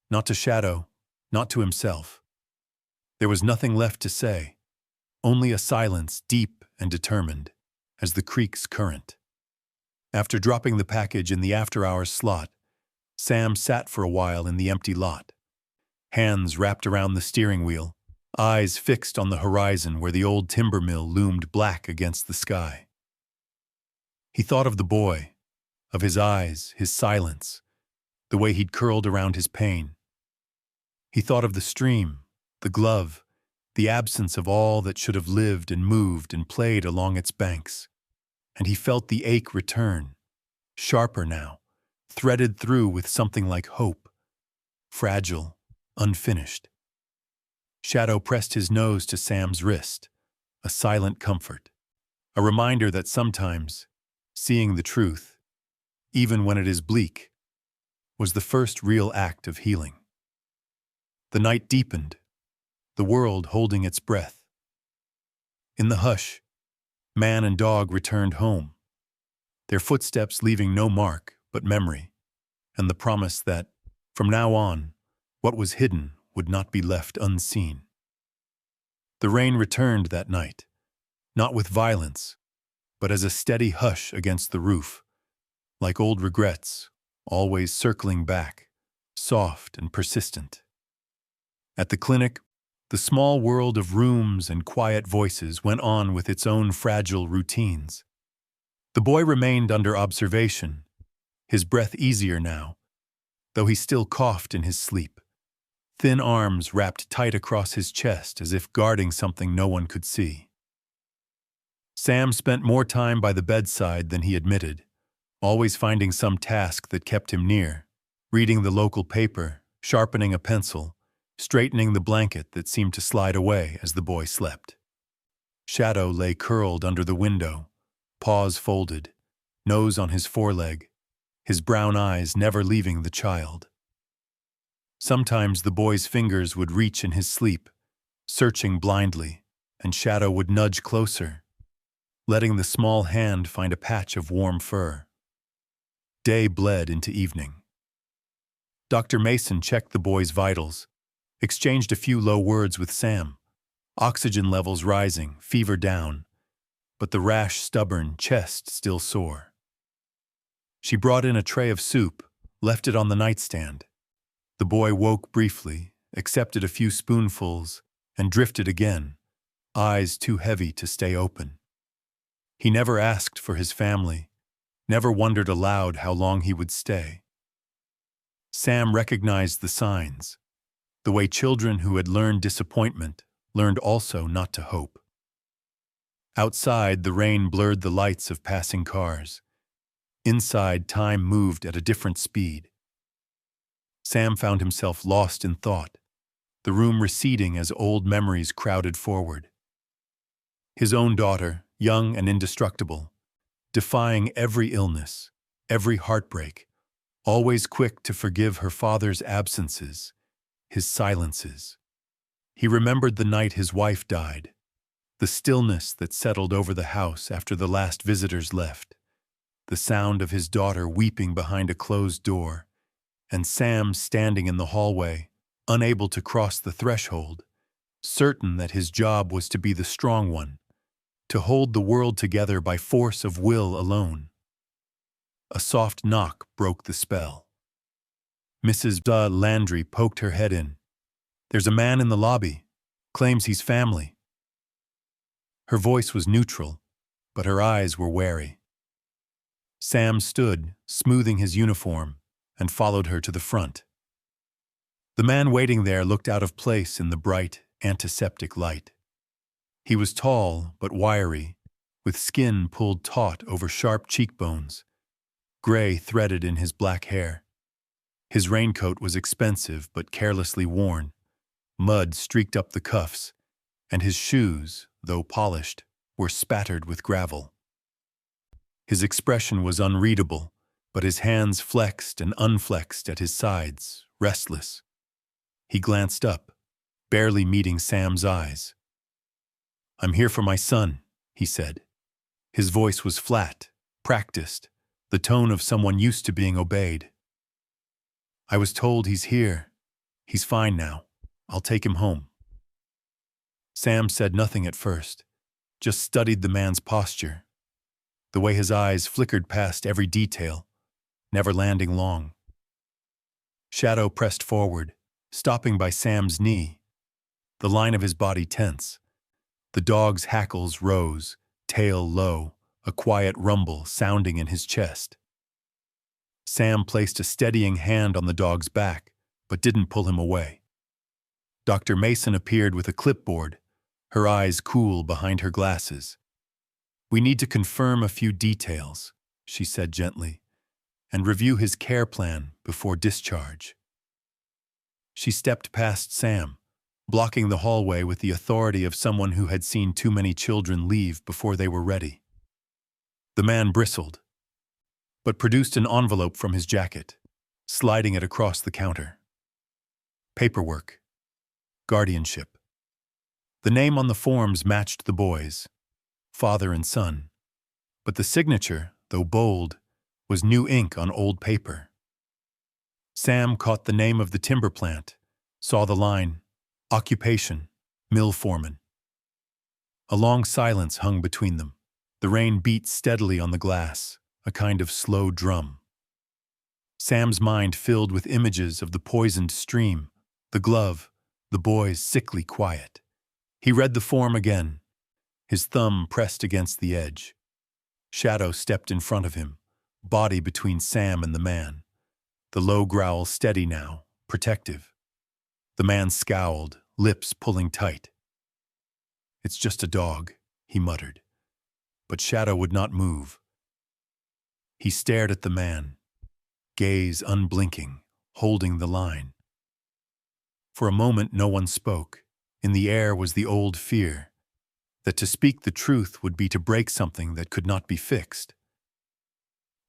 not to Shadow, not to himself. There was nothing left to say, only a silence deep and determined, as the creek's current. After dropping the package in the after-hours slot, Sam sat for a while in the empty lot, hands wrapped around the steering wheel, eyes fixed on the horizon where the old timber mill loomed black against the sky. He thought of the boy, of his eyes, his silence, the way he'd curled around his pain. He thought of the stream, the glove, the absence of all that should have lived and moved and played along its banks. And he felt the ache return, sharper now, threaded through with something like hope, fragile, unfinished. Shadow pressed his nose to Sam's wrist, a silent comfort, a reminder that sometimes, seeing the truth, even when it is bleak, was the first real act of healing. The night deepened, the world holding its breath. In the hush, man and dog returned home, their footsteps leaving no mark but memory, and the promise that, from now on, what was hidden would not be left unseen. The rain returned that night, not with violence, but as a steady hush against the roof, like old regrets, always circling back, soft and persistent. At the clinic, the small world of rooms and quiet voices went on with its own fragile routines. The boy remained under observation, his breath easier now, though he still coughed in his sleep, thin arms wrapped tight across his chest as if guarding something no one could see. Sam spent more time by the bedside than he admitted, always finding some task that kept him near, reading the local paper, sharpening a pencil, straightening the blanket that seemed to slide away as the boy slept. Shadow lay curled under the window, paws folded, nose on his foreleg, his brown eyes never leaving the child. Sometimes the boy's fingers would reach in his sleep, searching blindly, and Shadow would nudge closer, letting the small hand find a patch of warm fur. Day bled into evening. Dr. Mason checked the boy's vitals, exchanged a few low words with Sam, oxygen levels rising, fever down, but the rash, stubborn chest still sore. She brought in a tray of soup, left it on the nightstand. The boy woke briefly, accepted a few spoonfuls, and drifted again, eyes too heavy to stay open. He never asked for his family, never wondered aloud how long he would stay. Sam recognized the signs, the way children who had learned disappointment learned also not to hope. Outside, the rain blurred the lights of passing cars. Inside, time moved at a different speed. Sam found himself lost in thought, the room receding as old memories crowded forward. His own daughter, young and indestructible, defying every illness, every heartbreak, always quick to forgive her father's absences, his silences. He remembered the night his wife died, The stillness that settled over the house after the last visitors left, the sound of his daughter weeping behind a closed door, and Sam standing in the hallway, unable to cross the threshold, certain that his job was to be the strong one, to hold the world together by force of will alone. A soft knock broke the spell. Mrs. Landry poked her head in. "There's a man in the lobby. Claims he's family." Her voice was neutral, but her eyes were wary. Sam stood, smoothing his uniform, and followed her to the front. The man waiting there looked out of place in the bright, antiseptic light. He was tall but wiry, with skin pulled taut over sharp cheekbones, gray threaded in his black hair. His raincoat was expensive but carelessly worn. Mud streaked up the cuffs, and his shoes, though polished, were spattered with gravel. His expression was unreadable, but his hands flexed and unflexed at his sides, restless. He glanced up, barely meeting Sam's eyes. "I'm here for my son," he said. His voice was flat, practiced, the tone of someone used to being obeyed. "I was told he's here. He's fine now. I'll take him home." Sam said nothing at first, just studied the man's posture, the way his eyes flickered past every detail, never landing long. Shadow pressed forward, stopping by Sam's knee, the line of his body tense. The dog's hackles rose, tail low, a quiet rumble sounding in his chest. Sam placed a steadying hand on the dog's back, but didn't pull him away. Dr. Mason appeared with a clipboard, her eyes cool behind her glasses. "We need to confirm a few details," she said gently, "and review his care plan before discharge." She stepped past Sam, blocking the hallway with the authority of someone who had seen too many children leave before they were ready. The man bristled, but produced an envelope from his jacket, sliding it across the counter. Paperwork. Guardianship. The name on the forms matched the boys, father and son, but the signature, though bold, was new ink on old paper. Sam caught the name of the timber plant, saw the line, occupation, mill foreman. A long silence hung between them. The rain beat steadily on the glass, a kind of slow drum. Sam's mind filled with images of the poisoned stream, the glove, the boy's sickly quiet. He read the form again, his thumb pressed against the edge. Shadow stepped in front of him, body between Sam and the man. The low growl steady now, protective. The man scowled, lips pulling tight. "It's just a dog," he muttered. But Shadow would not move. He stared at the man, gaze unblinking, holding the line. For a moment no one spoke. In the air was the old fear, that to speak the truth would be to break something that could not be fixed.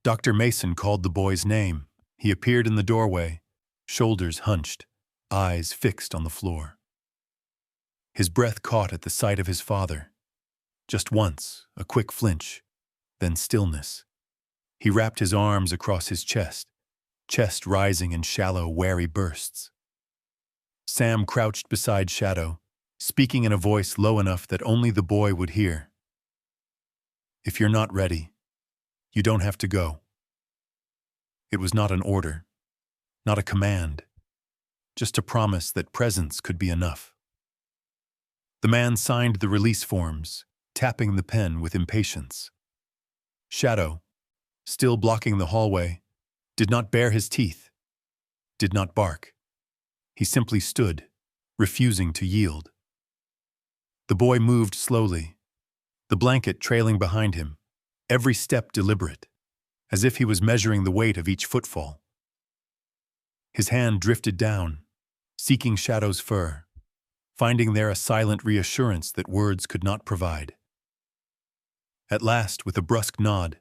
Dr. Mason called the boy's name. He appeared in the doorway, shoulders hunched, eyes fixed on the floor. His breath caught at the sight of his father. Just once, a quick flinch, then stillness. He wrapped his arms across his chest rising in shallow, wary bursts. Sam crouched beside Shadow, speaking in a voice low enough that only the boy would hear. "If you're not ready, you don't have to go." It was not an order, not a command, just a promise that presence could be enough. The man signed the release forms, tapping the pen with impatience. Shadow, still blocking the hallway, did not bare his teeth, did not bark. He simply stood, refusing to yield. The boy moved slowly, the blanket trailing behind him, every step deliberate, as if he was measuring the weight of each footfall. His hand drifted down, seeking Shadow's fur, finding there a silent reassurance that words could not provide. At last, with a brusque nod,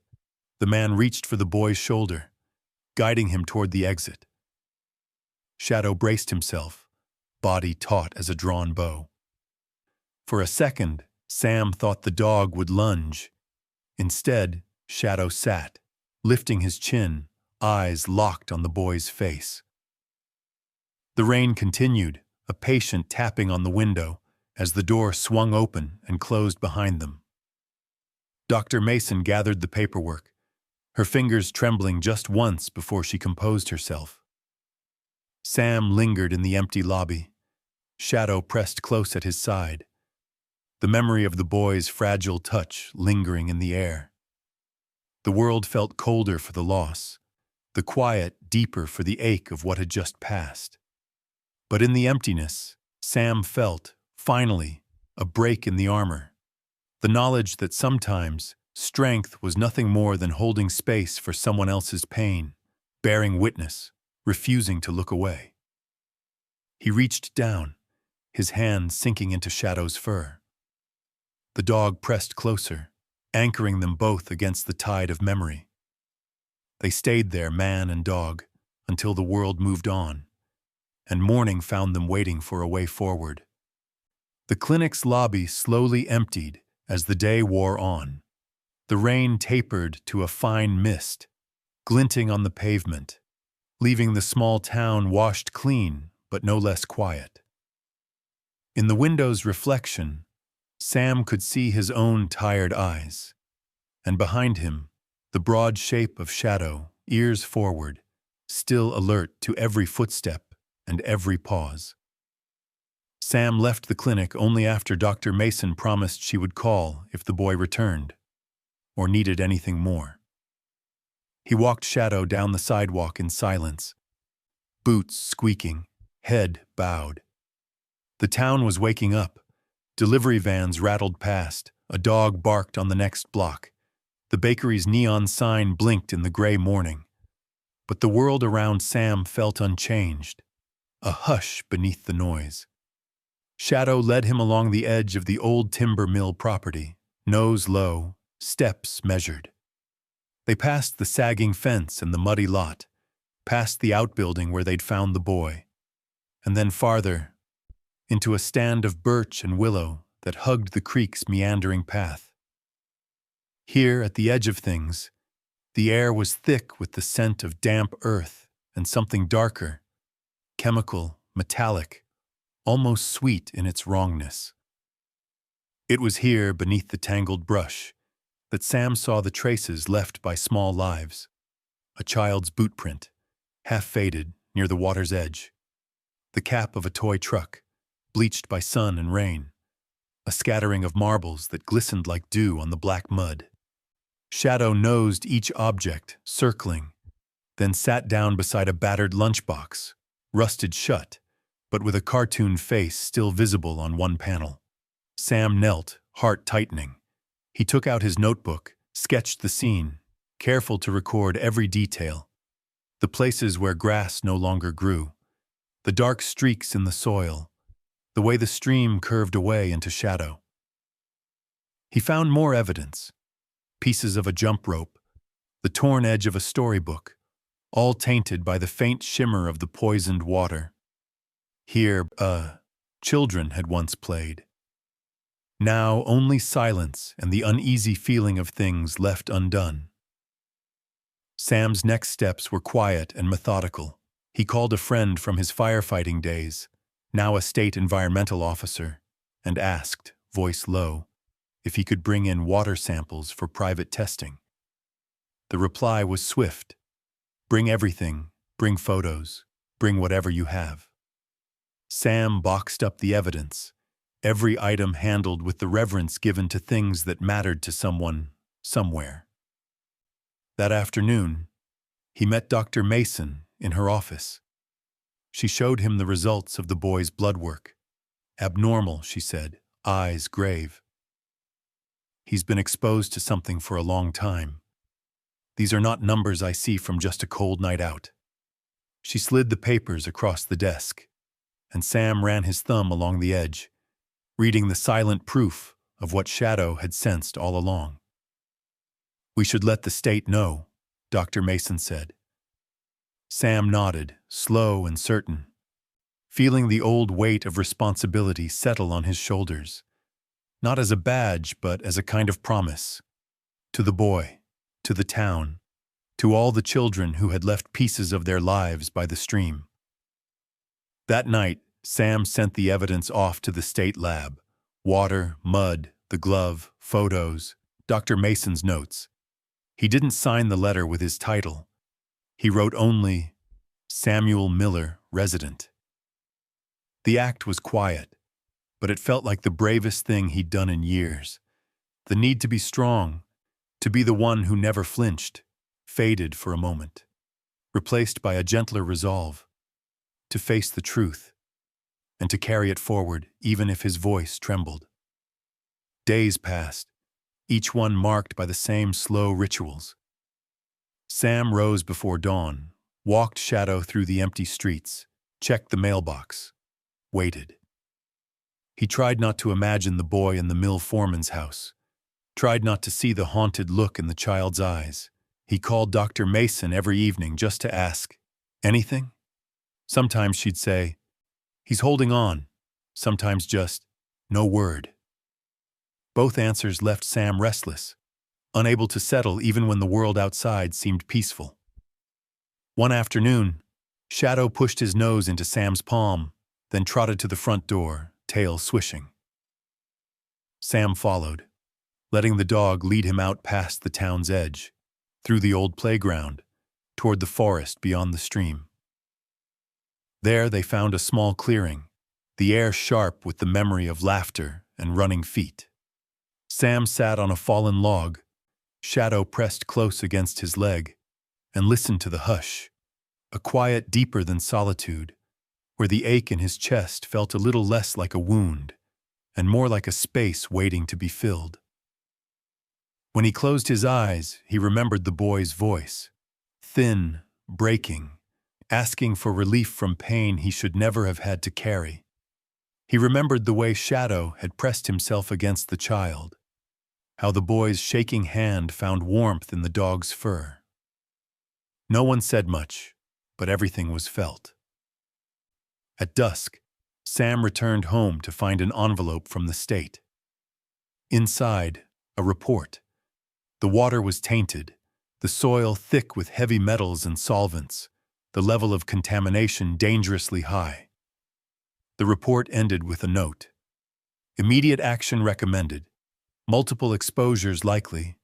the man reached for the boy's shoulder, guiding him toward the exit. Shadow braced himself, body taut as a drawn bow. For a second, Sam thought the dog would lunge. Instead, Shadow sat, lifting his chin, eyes locked on the boy's face. The rain continued, a patient tapping on the window as the door swung open and closed behind them. Dr. Mason gathered the paperwork, her fingers trembling just once before she composed herself. Sam lingered in the empty lobby, Shadow pressed close at his side, the memory of the boy's fragile touch lingering in the air. The world felt colder for the loss, the quiet deeper for the ache of what had just passed. But in the emptiness, Sam felt, finally, a break in the armor. The knowledge that sometimes strength was nothing more than holding space for someone else's pain, bearing witness, refusing to look away. He reached down, his hand sinking into Shadow's fur. The dog pressed closer, anchoring them both against the tide of memory. They stayed there, man and dog, until the world moved on, and morning found them waiting for a way forward. The clinic's lobby slowly emptied as the day wore on. The rain tapered to a fine mist, glinting on the pavement, leaving the small town washed clean but no less quiet. In the window's reflection, Sam could see his own tired eyes, and behind him, the broad shape of Shadow, ears forward, still alert to every footstep and every pause. Sam left the clinic only after Dr. Mason promised she would call if the boy returned, or needed anything more. He walked Shadow down the sidewalk in silence, boots squeaking, head bowed. The town was waking up. Delivery vans rattled past, a dog barked on the next block. The bakery's neon sign blinked in the gray morning. But the world around Sam felt unchanged, a hush beneath the noise. Shadow led him along the edge of the old timber mill property, nose low, steps measured. They passed the sagging fence and the muddy lot, past the outbuilding where they'd found the boy, and then farther, into a stand of birch and willow that hugged the creek's meandering path. Here, at the edge of things, the air was thick with the scent of damp earth and something darker, chemical, metallic, almost sweet in its wrongness. It was here, beneath the tangled brush, that Sam saw the traces left by small lives. A child's boot print, half faded near the water's edge. The cap of a toy truck, bleached by sun and rain. A scattering of marbles that glistened like dew on the black mud. Shadow nosed each object, circling, then sat down beside a battered lunchbox, rusted shut, but with a cartoon face still visible on one panel. Sam knelt, heart tightening. He took out his notebook, sketched the scene, careful to record every detail. The places where grass no longer grew, the dark streaks in the soil, the way the stream curved away into shadow. He found more evidence, pieces of a jump rope, the torn edge of a storybook, all tainted by the faint shimmer of the poisoned water. Here, children had once played. Now only silence and the uneasy feeling of things left undone. Sam's next steps were quiet and methodical. He called a friend from his firefighting days, now a state environmental officer, and asked, voice low, if he could bring in water samples for private testing. The reply was swift. Bring everything, bring photos, bring whatever you have. Sam boxed up the evidence, every item handled with the reverence given to things that mattered to someone, somewhere. That afternoon, he met Dr. Mason in her office. She showed him the results of the boy's blood work. Abnormal, she said, eyes grave. He's been exposed to something for a long time. These are not numbers I see from just a cold night out. She slid the papers across the desk, and Sam ran his thumb along the edge, reading the silent proof of what Shadow had sensed all along. We should let the state know, Dr. Mason said. Sam nodded, slow and certain, feeling the old weight of responsibility settle on his shoulders. not as a badge, but as a kind of promise. To the boy, to the town, to all the children who had left pieces of their lives by the stream. That night, Sam sent the evidence off to the state lab. Water, mud, the glove, photos, Dr. Mason's notes. He didn't sign the letter with his title. He wrote only, Samuel Miller, resident. The act was quiet, but it felt like the bravest thing he'd done in years. The need to be strong, to be the one who never flinched, faded for a moment, replaced by a gentler resolve, to face the truth, and to carry it forward even if his voice trembled. Days passed, each one marked by the same slow rituals. Sam rose before dawn, walked shadow through the empty streets, checked the mailbox, waited. He tried not to imagine the boy in the mill foreman's house, tried not to see the haunted look in the child's eyes. He called Dr. Mason every evening just to ask, anything? Sometimes she'd say, he's holding on. Sometimes just, no word. Both answers left Sam restless, unable to settle even when the world outside seemed peaceful. One afternoon, Shadow pushed his nose into Sam's palm, then trotted to the front door, tail swishing. Sam followed, letting the dog lead him out past the town's edge, through the old playground, toward the forest beyond the stream. There they found a small clearing, the air sharp with the memory of laughter and running feet. Sam sat on a fallen log, Shadow pressed close against his leg, and listened to the hush, a quiet deeper than solitude, where the ache in his chest felt a little less like a wound and more like a space waiting to be filled. When he closed his eyes, he remembered the boy's voice, thin, breaking, asking for relief from pain he should never have had to carry. He remembered the way Shadow had pressed himself against the child, how the boy's shaking hand found warmth in the dog's fur. No one said much, but everything was felt. At dusk, Sam returned home to find an envelope from the state. Inside, a report. The water was tainted, the soil thick with heavy metals and solvents, the level of contamination dangerously high. The report ended with a note. Immediate action recommended, multiple exposures likely,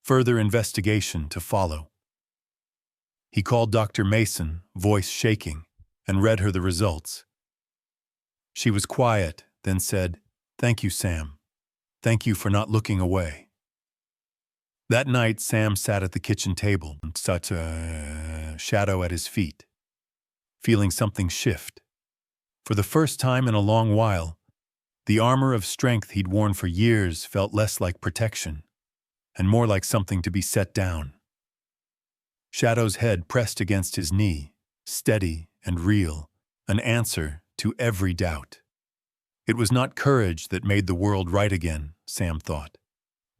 further investigation to follow. He called Dr. Mason, voice shaking, and read her the results. She was quiet, then said, "Thank you, Sam. Thank you for not looking away." That night, Sam sat at the kitchen table, such a Shadow at his feet, feeling something shift. For the first time in a long while, the armor of strength he'd worn for years felt less like protection, and more like something to be set down. Shadow's head pressed against his knee, steady and real, an answer to every doubt. It was not courage that made the world right again, Sam thought,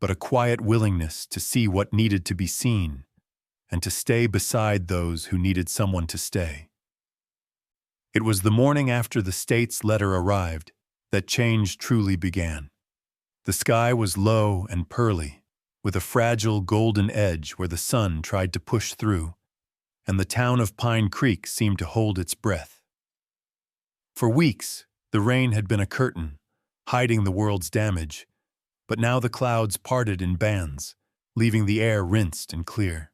but a quiet willingness to see what needed to be seen and to stay beside those who needed someone to stay. It was the morning after the state's letter arrived that change truly began. The sky was low and pearly, with a fragile golden edge where the sun tried to push through, and the town of Pine Creek seemed to hold its breath. For weeks, the rain had been a curtain, hiding the world's damage, but now the clouds parted in bands, leaving the air rinsed and clear.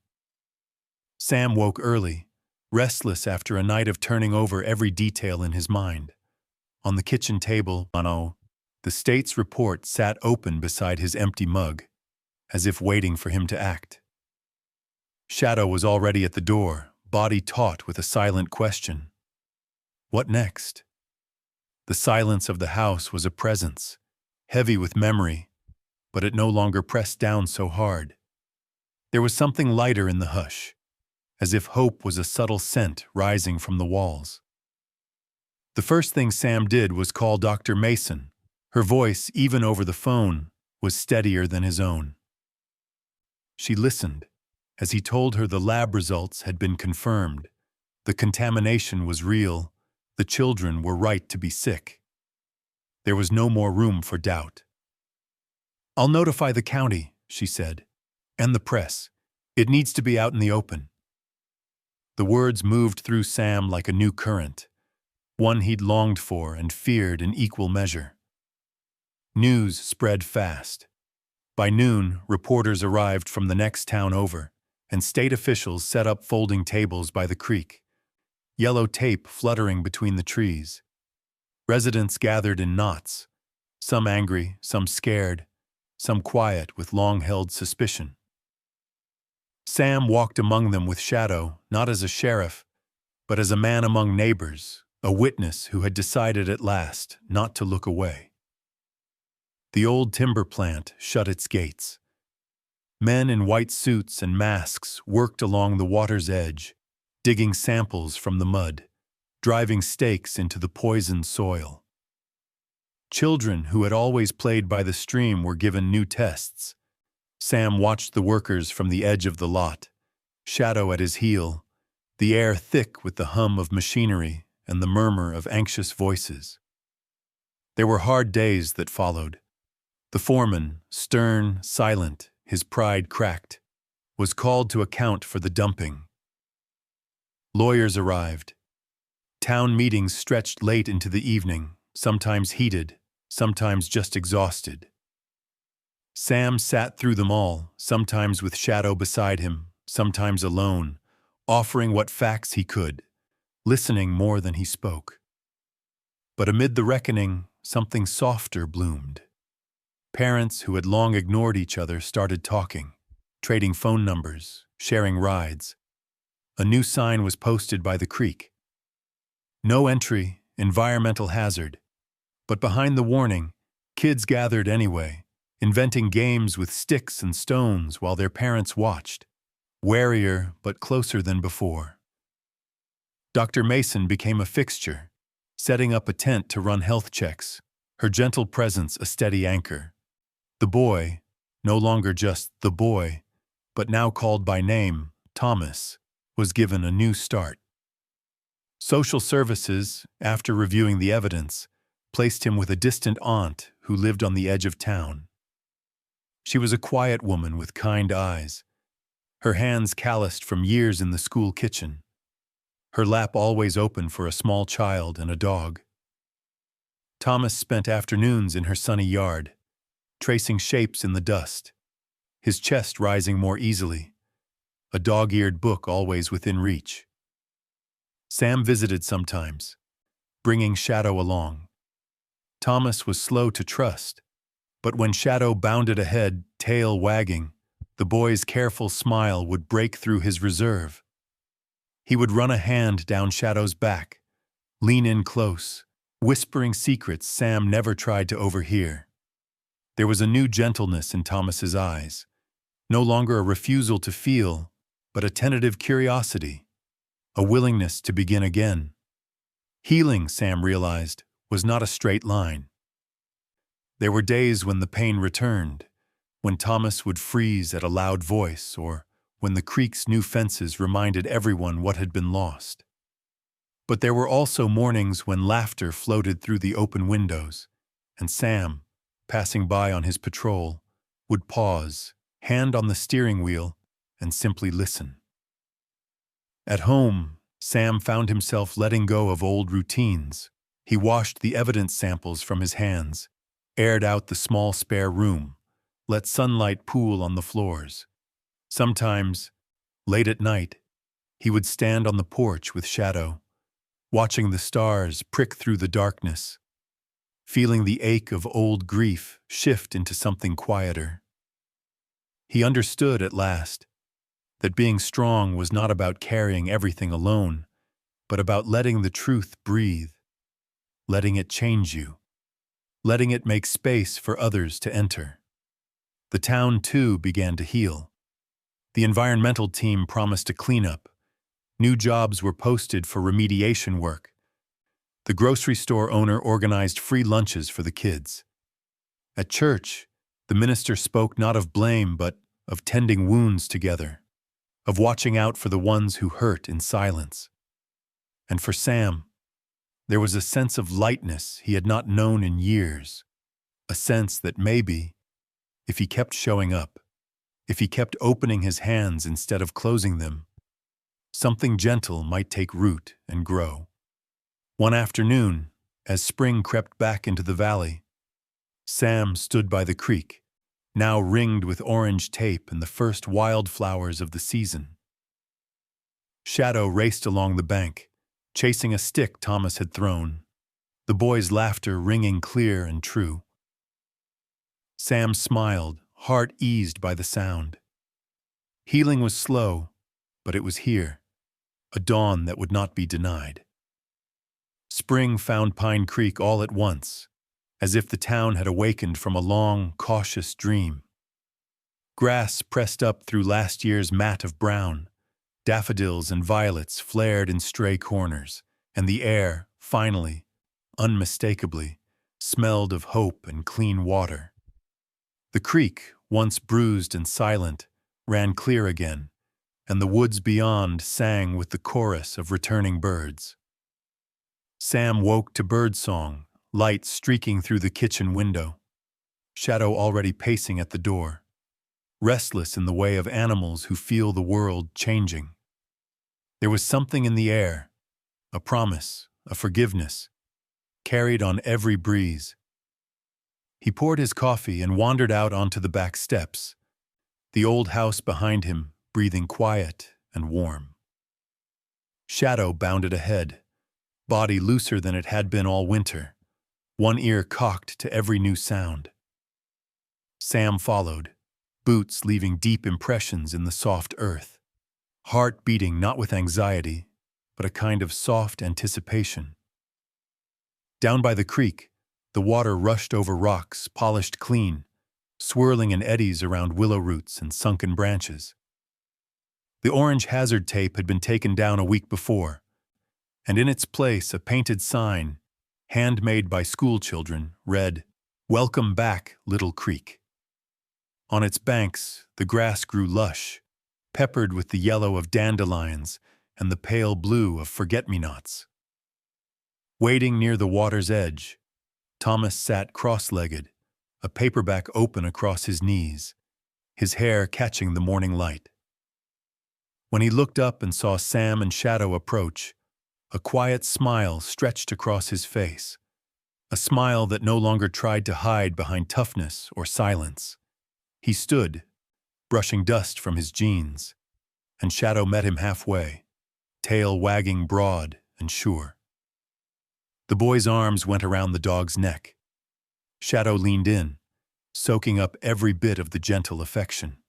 Sam woke early, restless after a night of turning over every detail in his mind. On the kitchen table, the state's report sat open beside his empty mug, as if waiting for him to act. Shadow was already at the door, body taut with a silent question. What next? The silence of the house was a presence, heavy with memory, but it no longer pressed down so hard. There was something lighter in the hush, as if hope was a subtle scent rising from the walls. The first thing Sam did was call Dr. Mason. Her voice, even over the phone, was steadier than his own. She listened, as he told her the lab results had been confirmed. The contamination was real. The children were right to be sick. There was no more room for doubt. "I'll notify the county," she said, "and the press. It needs to be out in the open." The words moved through Sam like a new current, one he'd longed for and feared in equal measure. News spread fast. By noon, reporters arrived from the next town over, and state officials set up folding tables by the creek, yellow tape fluttering between the trees. Residents gathered in knots, some angry, some scared, some quiet with long-held suspicion. Sam walked among them with Shadow, not as a sheriff, but as a man among neighbors, a witness who had decided at last not to look away. The old timber plant shut its gates. Men in white suits and masks worked along the water's edge, digging samples from the mud, driving stakes into the poisoned soil. Children who had always played by the stream were given new tests. Sam watched the workers from the edge of the lot, Shadow at his heel, the air thick with the hum of machinery and the murmur of anxious voices. There were hard days that followed. The foreman, stern, silent, his pride cracked, was called to account for the dumping. Lawyers arrived. Town meetings stretched late into the evening, sometimes heated, sometimes just exhausted. Sam sat through them all, sometimes with Shadow beside him, sometimes alone, offering what facts he could, listening more than he spoke. But amid the reckoning, something softer bloomed. Parents who had long ignored each other started talking, trading phone numbers, sharing rides. A new sign was posted by the creek. No entry, environmental hazard. But behind the warning, kids gathered anyway, inventing games with sticks and stones while their parents watched, warier but closer than before. Dr. Mason became a fixture, setting up a tent to run health checks, her gentle presence a steady anchor. The boy, no longer just the boy, but now called by name, Thomas, was given a new start. Social services, after reviewing the evidence, placed him with a distant aunt who lived on the edge of town. She was a quiet woman with kind eyes, her hands calloused from years in the school kitchen, her lap always open for a small child and a dog. Thomas spent afternoons in her sunny yard, tracing shapes in the dust, his chest rising more easily, a dog-eared book always within reach. Sam visited sometimes, bringing Shadow along. Thomas was slow to trust, but when Shadow bounded ahead, tail wagging, the boy's careful smile would break through his reserve. He would run a hand down Shadow's back, lean in close, whispering secrets Sam never tried to overhear. There was a new gentleness in Thomas's eyes, no longer a refusal to feel, but a tentative curiosity, a willingness to begin again. Healing, Sam realized, was not a straight line. There were days when the pain returned, when Thomas would freeze at a loud voice, or when the creek's new fences reminded everyone what had been lost. But there were also mornings when laughter floated through the open windows, and Sam, passing by on his patrol, would pause, hand on the steering wheel, and simply listen. At home, Sam found himself letting go of old routines. He washed the evidence samples from his hands, aired out the small spare room, let sunlight pool on the floors. Sometimes, late at night, he would stand on the porch with Shadow, watching the stars prick through the darkness, feeling the ache of old grief shift into something quieter. He understood at last that being strong was not about carrying everything alone, but about letting the truth breathe, letting it change you, letting it make space for others to enter. The town, too, began to heal. The environmental team promised a cleanup. New jobs were posted for remediation work. The grocery store owner organized free lunches for the kids. At church, the minister spoke not of blame but of tending wounds together, of watching out for the ones who hurt in silence. And for Sam, there was a sense of lightness he had not known in years, a sense that maybe, if he kept showing up, if he kept opening his hands instead of closing them, something gentle might take root and grow. One afternoon, as spring crept back into the valley, Sam stood by the creek, now ringed with orange tape and the first wildflowers of the season. Shadow raced along the bank, chasing a stick Thomas had thrown, the boy's laughter ringing clear and true. Sam smiled, heart eased by the sound. Healing was slow, but it was here, a dawn that would not be denied. Spring found Pine Creek all at once, as if the town had awakened from a long, cautious dream. Grass pressed up through last year's mat of brown, daffodils and violets flared in stray corners, and the air, finally, unmistakably, smelled of hope and clean water. The creek, once bruised and silent, ran clear again, and the woods beyond sang with the chorus of returning birds. Sam woke to birdsong, light streaking through the kitchen window, Shadow already pacing at the door, restless in the way of animals who feel the world changing. There was something in the air, a promise, a forgiveness, carried on every breeze. He poured his coffee and wandered out onto the back steps, the old house behind him breathing quiet and warm. Shadow bounded ahead, body looser than it had been all winter, one ear cocked to every new sound. Sam followed, boots leaving deep impressions in the soft earth, heart beating not with anxiety, but a kind of soft anticipation. Down by the creek, the water rushed over rocks, polished clean, swirling in eddies around willow roots and sunken branches. The orange hazard tape had been taken down a week before, and in its place a painted sign, handmade by schoolchildren, read, "Welcome back, Little Creek." On its banks, the grass grew lush, peppered with the yellow of dandelions and the pale blue of forget-me-nots. Waiting near the water's edge, Thomas sat cross-legged, a paperback open across his knees, his hair catching the morning light. When he looked up and saw Sam and Shadow approach, a quiet smile stretched across his face, a smile that no longer tried to hide behind toughness or silence. He stood, brushing dust from his jeans, and Shadow met him halfway, tail wagging broad and sure. The boy's arms went around the dog's neck. Shadow leaned in, soaking up every bit of the gentle affection.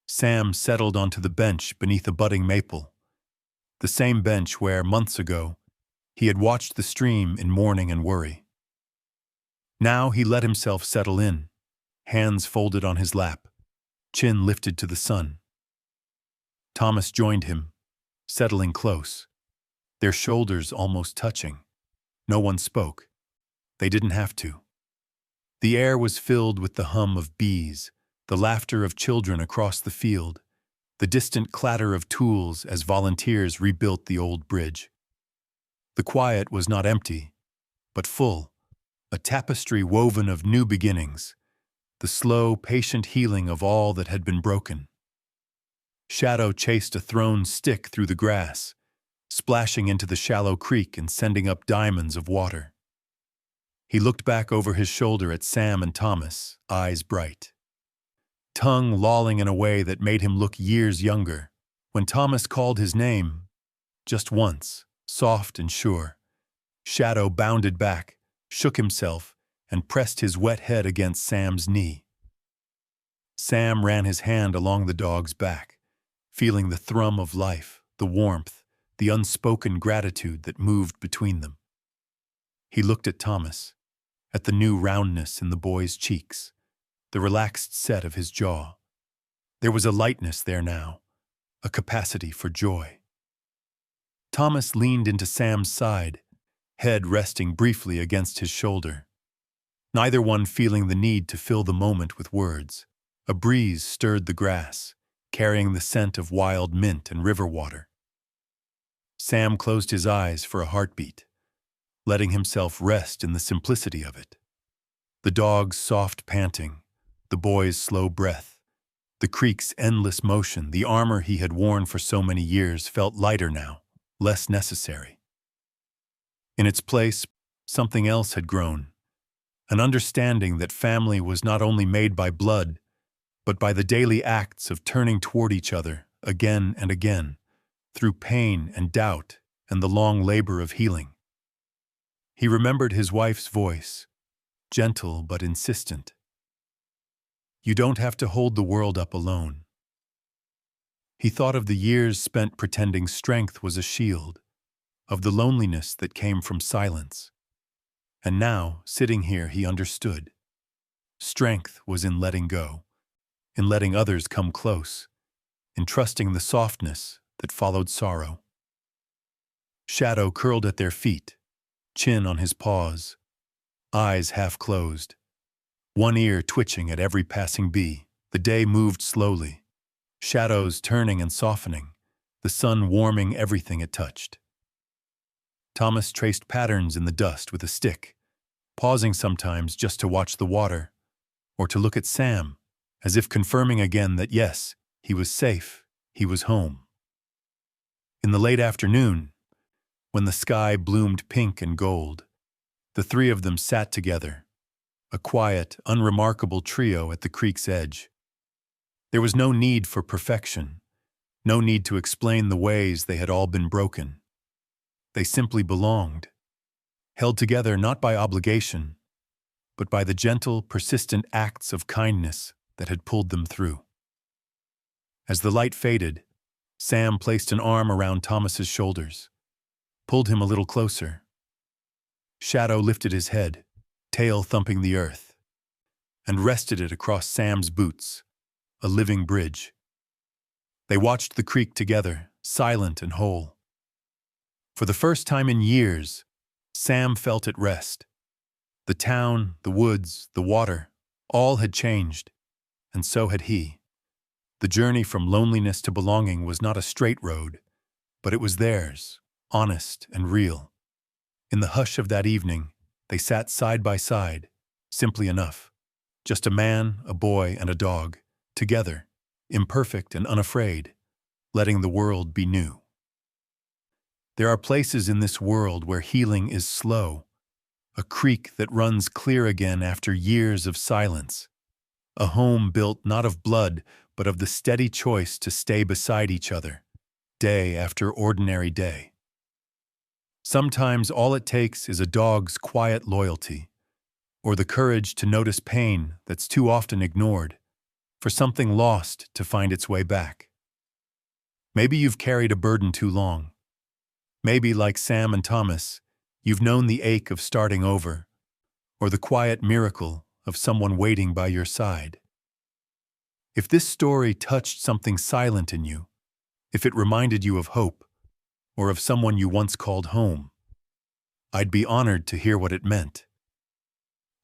Sam settled onto the bench beneath a budding maple, the same bench where, months ago, he had watched the stream in mourning and worry. Now he let himself settle in, hands folded on his lap, chin lifted to the sun. Thomas joined him, settling close, their shoulders almost touching. No one spoke. They didn't have to. The air was filled with the hum of bees, the laughter of children across the field, the distant clatter of tools as volunteers rebuilt the old bridge. The quiet was not empty, but full, a tapestry woven of new beginnings, the slow, patient healing of all that had been broken. Shadow chased a thrown stick through the grass, splashing into the shallow creek and sending up diamonds of water. He looked back over his shoulder at Sam and Thomas, eyes bright, tongue lolling in a way that made him look years younger. When Thomas called his name, just once, soft and sure, Shadow bounded back, shook himself, and pressed his wet head against Sam's knee. Sam ran his hand along the dog's back, feeling the thrum of life, the warmth, the unspoken gratitude that moved between them. He looked at Thomas, at the new roundness in the boy's cheeks, the relaxed set of his jaw. There was a lightness there now, a capacity for joy. Thomas leaned into Sam's side, head resting briefly against his shoulder. Neither one feeling the need to fill the moment with words. A breeze stirred the grass, carrying the scent of wild mint and river water. Sam closed his eyes for a heartbeat, letting himself rest in the simplicity of it. The dog's soft panting, the boy's slow breath. The creek's endless motion, the armor he had worn for so many years, felt lighter now, less necessary. In its place, something else had grown, an understanding that family was not only made by blood, but by the daily acts of turning toward each other again and again, through pain and doubt and the long labor of healing. He remembered his wife's voice, gentle but insistent. "You don't have to hold the world up alone." He thought of the years spent pretending strength was a shield, of the loneliness that came from silence. And now, sitting here, he understood. Strength was in letting go, in letting others come close, in trusting the softness that followed sorrow. Shadow curled at their feet, chin on his paws, eyes half closed, one ear twitching at every passing bee. The day moved slowly, shadows turning and softening, the sun warming everything it touched. Thomas traced patterns in the dust with a stick, pausing sometimes just to watch the water, or to look at Sam, as if confirming again that yes, he was safe, he was home. In the late afternoon, when the sky bloomed pink and gold, the three of them sat together, a quiet, unremarkable trio at the creek's edge. There was no need for perfection, no need to explain the ways they had all been broken. They simply belonged, held together not by obligation, but by the gentle, persistent acts of kindness that had pulled them through. As the light faded, Sam placed an arm around Thomas's shoulders, pulled him a little closer. Shadow lifted his head, tail thumping the earth, and rested it across Sam's boots, a living bridge. They watched the creek together, silent and whole. For the first time in years, Sam felt at rest. The town, the woods, the water, all had changed, and so had he. The journey from loneliness to belonging was not a straight road, but it was theirs, honest and real. In the hush of that evening, they sat side by side, simply enough. Just a man, a boy, and a dog, together, imperfect and unafraid, letting the world be new. There are places in this world where healing is slow, a creek that runs clear again after years of silence, a home built not of blood, but of the steady choice to stay beside each other, day after ordinary day. Sometimes all it takes is a dog's quiet loyalty, or the courage to notice pain that's too often ignored, for something lost to find its way back. Maybe you've carried a burden too long. Maybe, like Sam and Thomas, you've known the ache of starting over, or the quiet miracle of someone waiting by your side. If this story touched something silent in you, if it reminded you of hope, or of someone you once called home, I'd be honored to hear what it meant.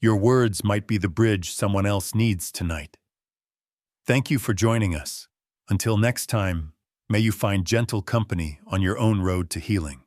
Your words might be the bridge someone else needs tonight. Thank you for joining us. Until next time, may you find gentle company on your own road to healing.